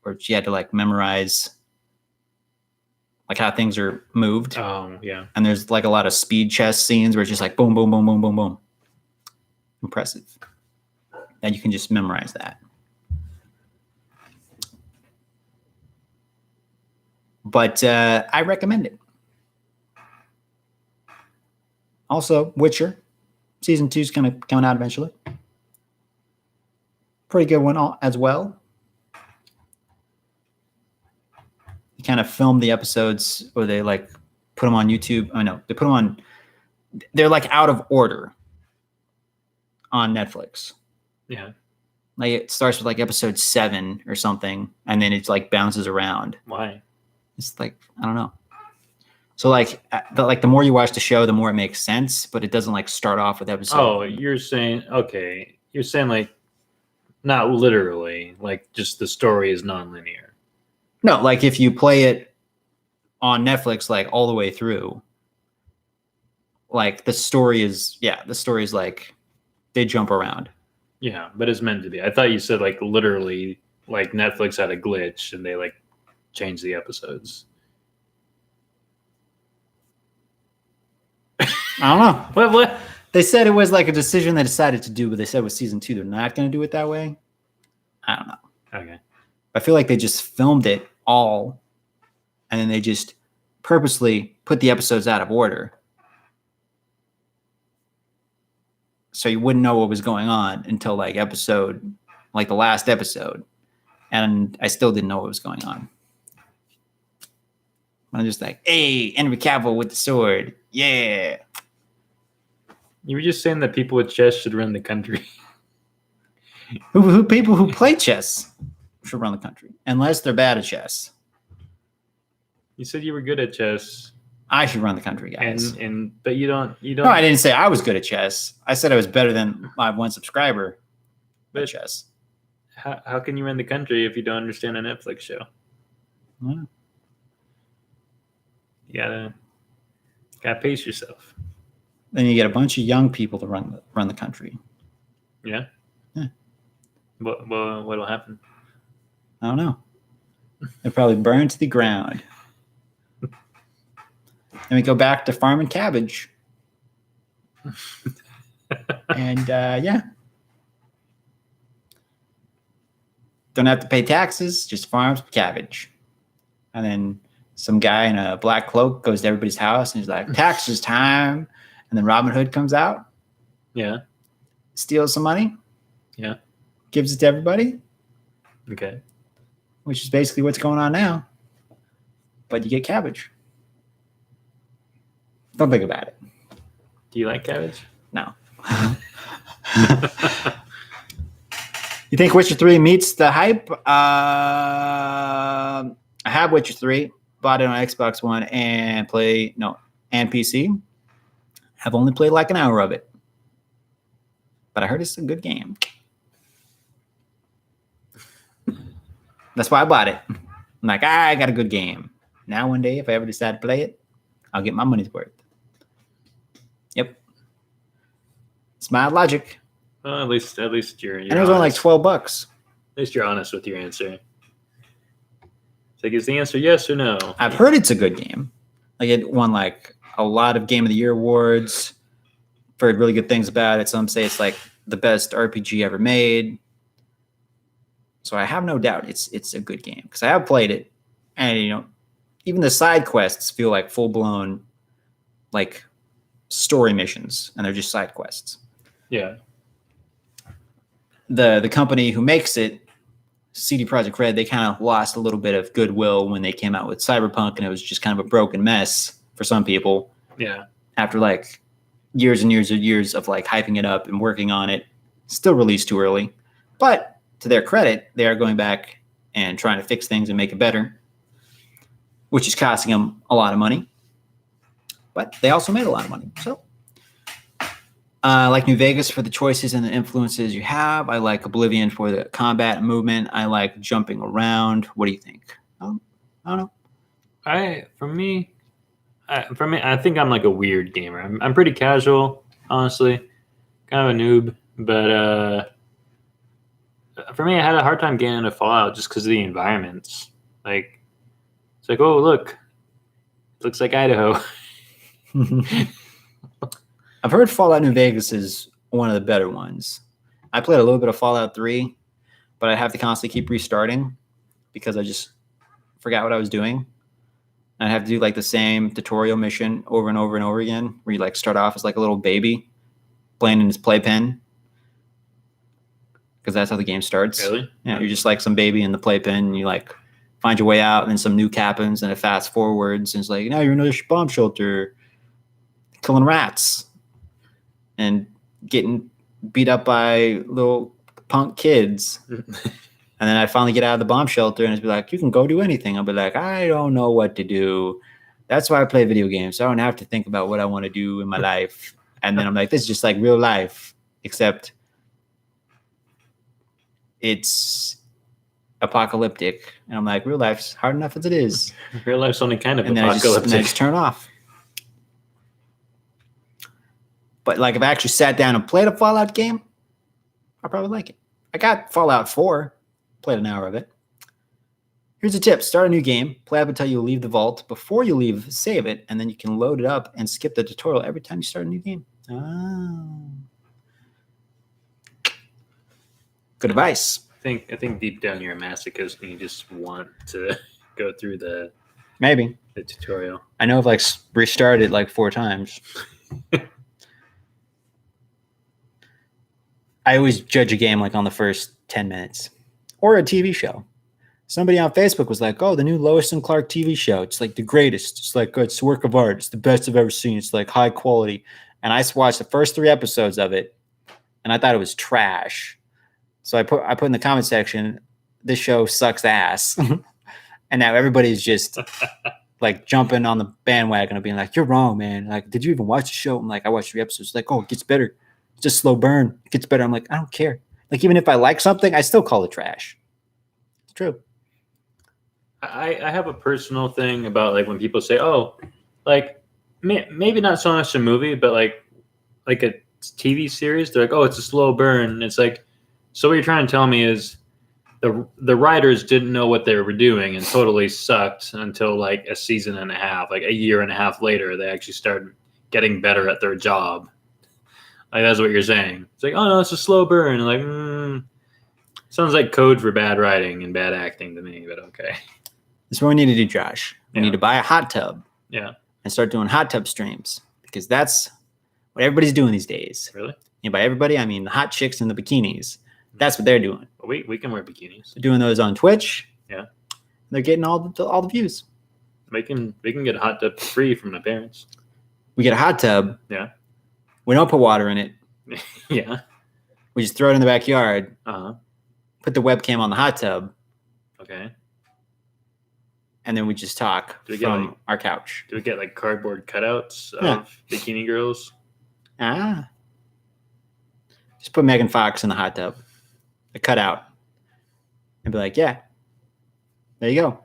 where she had to like memorize like how things are moved. Oh yeah. And there's like a lot of speed chess scenes where it's just like boom, boom, boom, boom, boom, boom. Impressive. And you can just memorize that. But I recommend it. Also, Witcher. Season 2 is going to come out eventually. Pretty good one as well. You kind of film the episodes, or they like put them on YouTube. I know they put them on. They're like out of order on Netflix. Yeah. Like it starts with like episode 7 or something, and then it like bounces around. Why? It's like, I don't know. So like the more you watch the show, the more it makes sense, but it doesn't like start off with episode. Oh, you're saying like not literally, like just the story is non-linear. No, like if you play it on Netflix like all the way through, like the story is like they jump around. Yeah, but it's meant to be. I thought you said like literally, like Netflix had a glitch and they like changed the episodes. I don't know. What? They said it was like a decision they decided to do, but they said with season 2 they're not going to do it that way. I don't know. Okay. I feel like they just filmed it all, and then they just purposely put the episodes out of order, so you wouldn't know what was going on until like the last episode, and I still didn't know what was going on. I'm just like, hey, Henry Cavill with the sword, yeah. You were just saying that people with chess should run the country. Who people who play chess should run the country, unless they're bad at chess. You said you were good at chess. I should run the country, guys. But you don't. No, I didn't say I was good at chess. I said I was better than my one subscriber at chess. How can you run the country if you don't understand a Netflix show? Yeah. You gotta pace yourself. Then you get a bunch of young people to run the country. Yeah. Yeah. What'll happen? I don't know. They'll probably burn to the ground. Then we go back to farming cabbage. And yeah. Don't have to pay taxes, just farms cabbage. And then some guy in a black cloak goes to everybody's house and he's like, taxes time. And then Robin Hood comes out. Yeah. Steals some money. Yeah. Gives it to everybody. Okay. Which is basically what's going on now. But you get cabbage. Don't think about it. Do you like cabbage? No. You think Witcher 3 meets the hype? I have Witcher 3. Bought it on Xbox One and PC. I've only played like an hour of it. But I heard it's a good game. That's why I bought it. I'm like, I got a good game. Now one day, if I ever decide to play it, I'll get my money's worth. Yep. It's my logic. Well, at least you're and it was only like $12. At least you're honest with your answer. It's like, is the answer yes or no? I've heard it's a good game. Like it won like a lot of Game of the Year awards. I've heard really good things about it. Some say it's like the best RPG ever made. So I have no doubt it's a good game because I have played it, and even the side quests feel like full blown like story missions, and they're just side quests. Yeah. The company who makes it, CD Projekt Red, they kind of lost a little bit of goodwill when they came out with Cyberpunk, and it was just kind of a broken mess for some people. Yeah. After like years and years of like hyping it up and working on it, still released too early. But to their credit, they are going back and trying to fix things and make it better, which is costing them a lot of money. But they also made a lot of money. So I like New Vegas for the choices and the influences you have. I like Oblivion for the combat and movement. I like jumping around. What do you think? I don't know. For me, I think I'm like a weird gamer. I'm pretty casual, honestly. kind of a noob, but for me, I had a hard time getting into Fallout just because of the environments. Like, it's like, oh look, looks like Idaho. I've heard Fallout New Vegas is one of the better ones. I played a little bit of Fallout 3, but I have to constantly keep restarting because I just forgot what I was doing. And I have to do like the same tutorial mission over and over and over again, where you like start off as like a little baby playing in his playpen, because that's how the game starts. Really? Yeah, you're just like some baby in the playpen, and you like find your way out, and then some nuke happens, and it fast forwards, and it's like, now you're in another bomb shelter, killing rats, and getting beat up by little punk kids. And then I finally get out of the bomb shelter, and it's be like, you can go do anything. I'll be like, I don't know what to do. That's why I play video games. So I don't have to think about what I want to do in my life. And then I'm like, this is just like real life, except it's apocalyptic. And I'm like, real life's hard enough as it is. Real life's only kind of and apocalyptic. And then I just turn off. But like if I actually sat down and played a Fallout game, I'd probably like it. I got Fallout 4. Played an hour of it. Here's a tip. Start a new game. Play up until you leave the vault. Before you leave, save it, and then you can load it up and skip the tutorial every time you start a new game. Oh. Good advice. I think deep down you're a masochist and you just want to go through the tutorial. I know I've like restarted like 4 times. I always judge a game like on the first 10 minutes. Or a TV show. Somebody on Facebook was like, oh, the new Lois and Clark TV show. It's like the greatest. It's like, it's a work of art. It's the best I've ever seen. It's like high quality. And I watched the first 3 episodes of it, and I thought it was trash. So I put in the comment section, this show sucks ass. And now everybody's just like jumping on the bandwagon of being like, you're wrong, man. Like, did you even watch the show? I'm like, I watched 3 episodes. Like, oh, it gets better. It's just slow burn. It gets better. I'm like, I don't care. Like, even if I like something, I still call it trash. It's true. I have a personal thing about like when people say, oh, like maybe not so much a movie, but like a TV series. They're like, oh, it's a slow burn. And it's like, so what you're trying to tell me is the writers didn't know what they were doing and totally sucked until like a season and a half, like a year and a half later, they actually started getting better at their job. Like, that's what you're saying. It's like, oh no, it's a slow burn. Like, sounds like code for bad writing and bad acting to me, but okay. That's what we need to do, Josh. We need to buy a hot tub. Yeah. And start doing hot tub streams, because that's what everybody's doing these days. Really? And by everybody, I mean the hot chicks in the bikinis. That's what they're doing. We can wear bikinis. They're doing those on Twitch. Yeah. They're getting all the views. We can get a hot tub free from my parents. We get a hot tub. Yeah. We don't put water in it. Yeah. We just throw it in the backyard. Uh-huh. Put the webcam on the hot tub. Okay. And then we just talk from our couch. Do we get like cardboard cutouts of bikini girls? Just put Megan Fox in the hot tub. A cutout. And be like, yeah. There you go.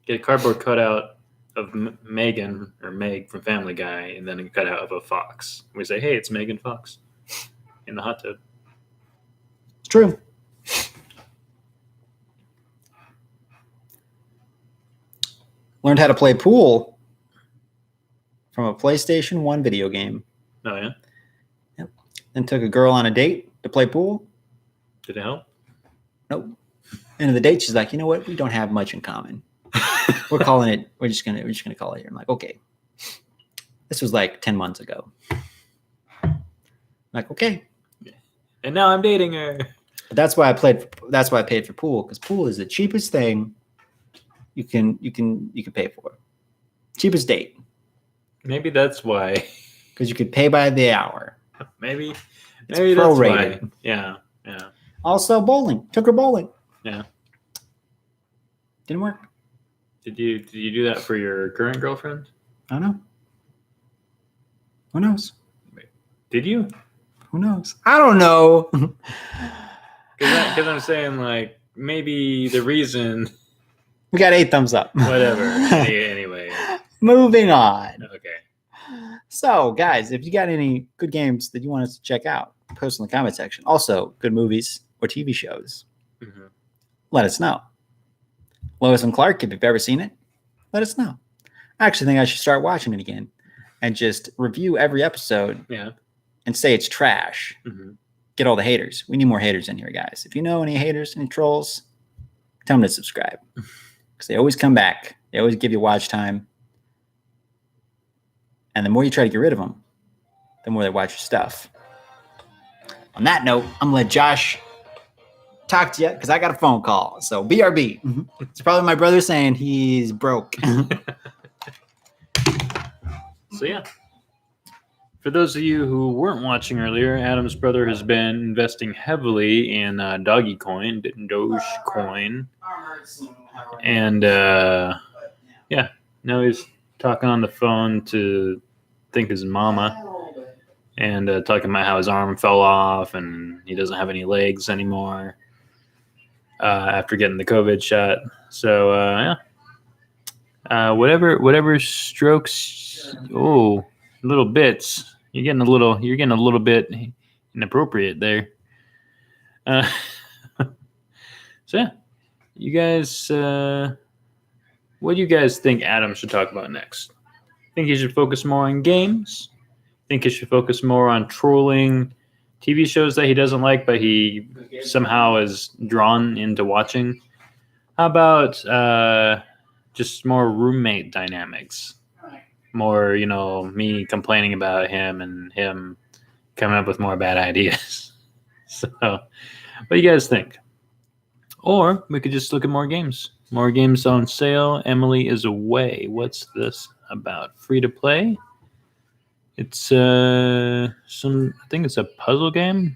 Get a cardboard cutout of Megan or Meg from Family Guy, and then a cutout of a fox. We say, hey, it's Megan Fox in the hot tub. It's true. Learned how to play pool from a PlayStation 1 video game. Oh, yeah? Yep. Then took a girl on a date to play pool. Did it help? Nope. End of the date, she's like, you know what? We don't have much in common. We're just gonna call it here. I'm like, okay. This was like 10 months ago. I'm like, okay. And now I'm dating her. But that's why I paid for pool, because pool is the cheapest thing you can pay for. Cheapest date. Maybe that's why. Because you could pay by the hour. Maybe that's why. Yeah. Also bowling. Took her bowling. Yeah. Didn't work. Did you do that for your current girlfriend? I don't know. Who knows? Did you? Who knows? I don't know. Because I'm saying, like, maybe the reason. We got 8 thumbs up. Whatever. Anyway. Moving on. Okay. So, guys, if you got any good games that you want us to check out, post in the comment section. Also, good movies or TV shows, let us know. Lois and Clark, if you've ever seen it, let us know. I actually think I should start watching it again and just review every episode and say it's trash. Get all the haters. We need more haters in here, guys. If you know any haters, any trolls, tell them to subscribe because they always come back. They always give you watch time. And the more you try to get rid of them, the more they watch your stuff. On that note, I'm going to let Josh talk to you because I got a phone call. So BRB. It's probably my brother saying he's broke. So yeah, for those of you who weren't watching earlier, Adam's brother has been investing heavily in Dogecoin, Dogecoin, and now he's talking on the phone to think his mama, and talking about how his arm fell off and he doesn't have any legs anymore after getting the COVID shot. So whatever strokes, little bits. You're getting a little bit inappropriate there. So yeah, you guys, what do you guys think Adam should talk about next? Think he should focus more on games? Think he should focus more on trolling TV shows that he doesn't like, but he somehow is drawn into watching? How about just more roommate dynamics? More, me complaining about him and him coming up with more bad ideas. So, what do you guys think? Or we could just look at more games. More games on sale. Emily is away. What's this about? Free to play? It's I think it's a puzzle game.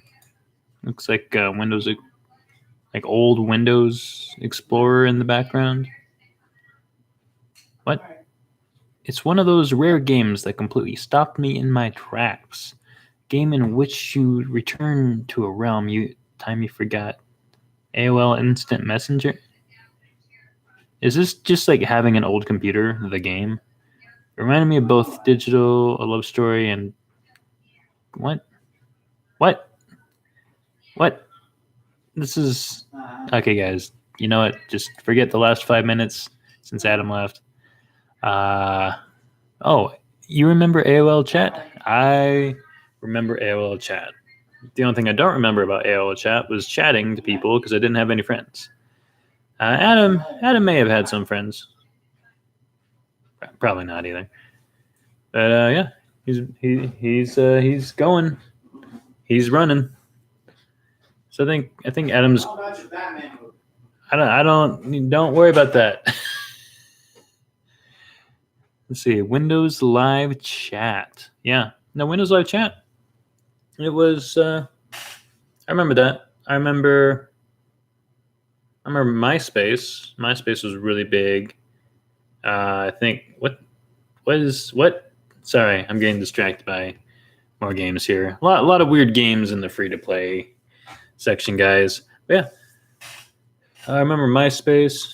Looks like Windows, like old Windows Explorer in the background. What? It's one of those rare games that completely stopped me in my tracks. Game in which you return to a realm you forgot. AOL Instant Messenger. Is this just like having an old computer, the game? It reminded me of both Digital, A Love Story, and... What? This is... Okay, guys. You know what? Just forget the last 5 minutes since Adam left. You remember AOL Chat? I remember AOL Chat. The only thing I don't remember about AOL Chat was chatting to people because I didn't have any friends. Adam may have had some friends. Probably not either. But he's going. He's running. So I think Adam's. Don't worry about that. Let's see. Windows Live Chat. Yeah. No, Windows Live Chat. It was. I remember that. I remember MySpace. MySpace was really big. I think what? Sorry, I'm getting distracted by more games here. A lot of weird games in the free to play section, guys. But yeah, I remember MySpace.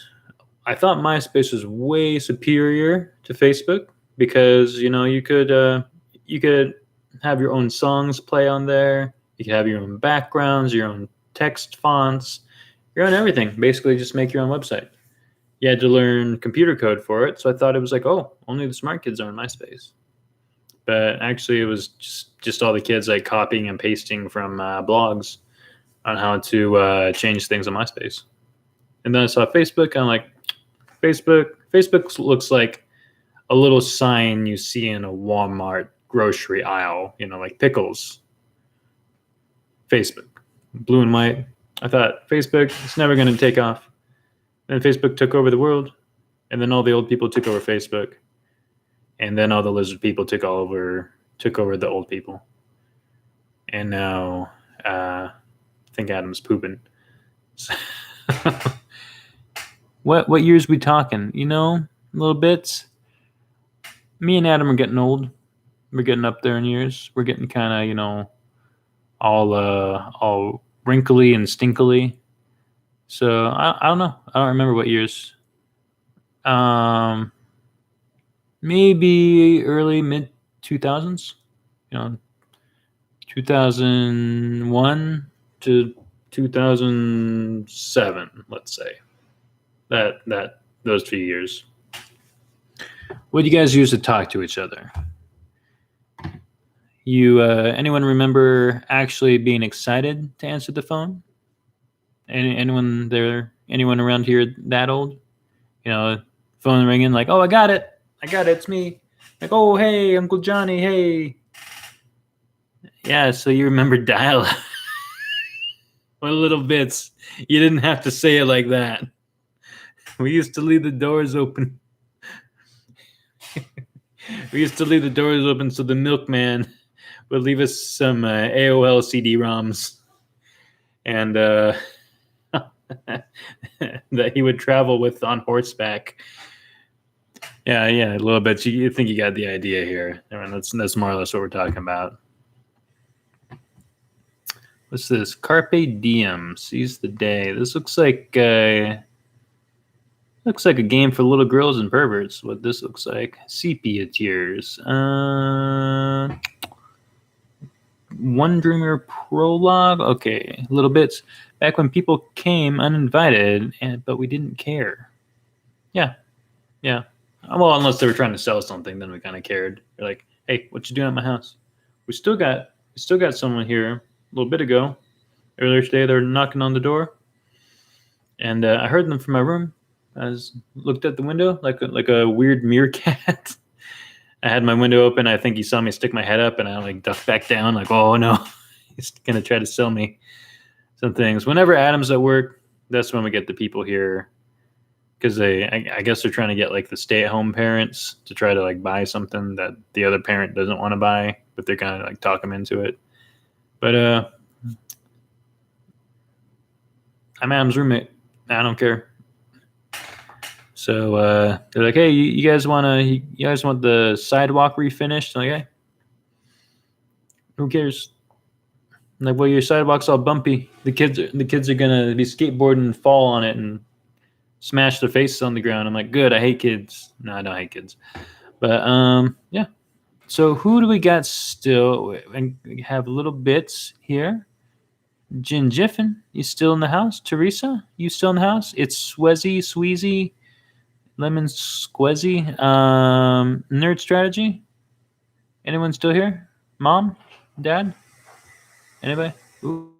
I thought MySpace was way superior to Facebook because you could have your own songs play on there. You could have your own backgrounds, your own text fonts, your own everything. Basically, just make your own website. You had to learn computer code for it, so I thought it was like, only the smart kids are on MySpace. But actually, it was just all the kids like copying and pasting from blogs on how to change things on MySpace. And then I saw Facebook. I'm like, Facebook looks like a little sign you see in a Walmart grocery aisle, like pickles. Facebook, blue and white. I thought Facebook, it's never going to take off. Then Facebook took over the world, and then all the old people took over Facebook, and then all the lizard people took over the old people. And now I think Adam's pooping. So what years we talking? Little bits. Me and Adam are getting old. We're getting up there in years. We're getting kind of, all wrinkly and stinkily. So I don't know. I don't remember what years. Maybe early mid 2000s, 2001 to 2007, let's say. That those few years. What do you guys use to talk to each other? You anyone remember actually being excited to answer the phone? Anyone around here that old? Phone ringing like, oh, I got it, it's me. Like, oh, hey, Uncle Johnny, hey. Yeah, so you remember dial up. What little bits. You didn't have to say it like that. We used to leave the doors open. We used to leave the doors open so the milkman would leave us some AOL CD-ROMs. And that he would travel with on horseback. Yeah, a little bit. You think you got the idea here. I mean, that's more or less what we're talking about. What's this? Carpe diem. Seize the day. This looks like a game for little girls and perverts. What this looks like. Sepia tears. One Dreamer prologue. Okay, little bits. Back when people came uninvited, but we didn't care. Yeah. Well, unless they were trying to sell something, then we kind of cared. They're like, "Hey, what you doing at my house?" We still got someone here a little bit ago. Earlier today, they were knocking on the door, and I heard them from my room. I looked at the window like a weird meerkat. I had my window open. I think he saw me stick my head up, and I ducked back down. Like, oh no, he's gonna try to sell me some things. Whenever Adam's at work, that's when we get the people here, because I guess they're trying to get the stay-at-home parents to try to buy something that the other parent doesn't want to buy, but they're kind of talk them into it. But I'm Adam's roommate. I don't care. So they're like, "Hey, you guys want the sidewalk refinished?" I'm like, "Hey, who cares?" I'm like, "Well, your sidewalk's all bumpy. The kids are gonna be skateboarding and fall on it and smash their faces on the ground." I'm like, "Good. I hate kids." No, I don't hate kids. But yeah. So who do we got still? And we have little bits here. Jin Jiffin, you still in the house? Teresa, you still in the house? It's Sweezy, Lemon Squezzy, Nerd Strategy. Anyone still here? Mom? Dad? Anybody? Ooh.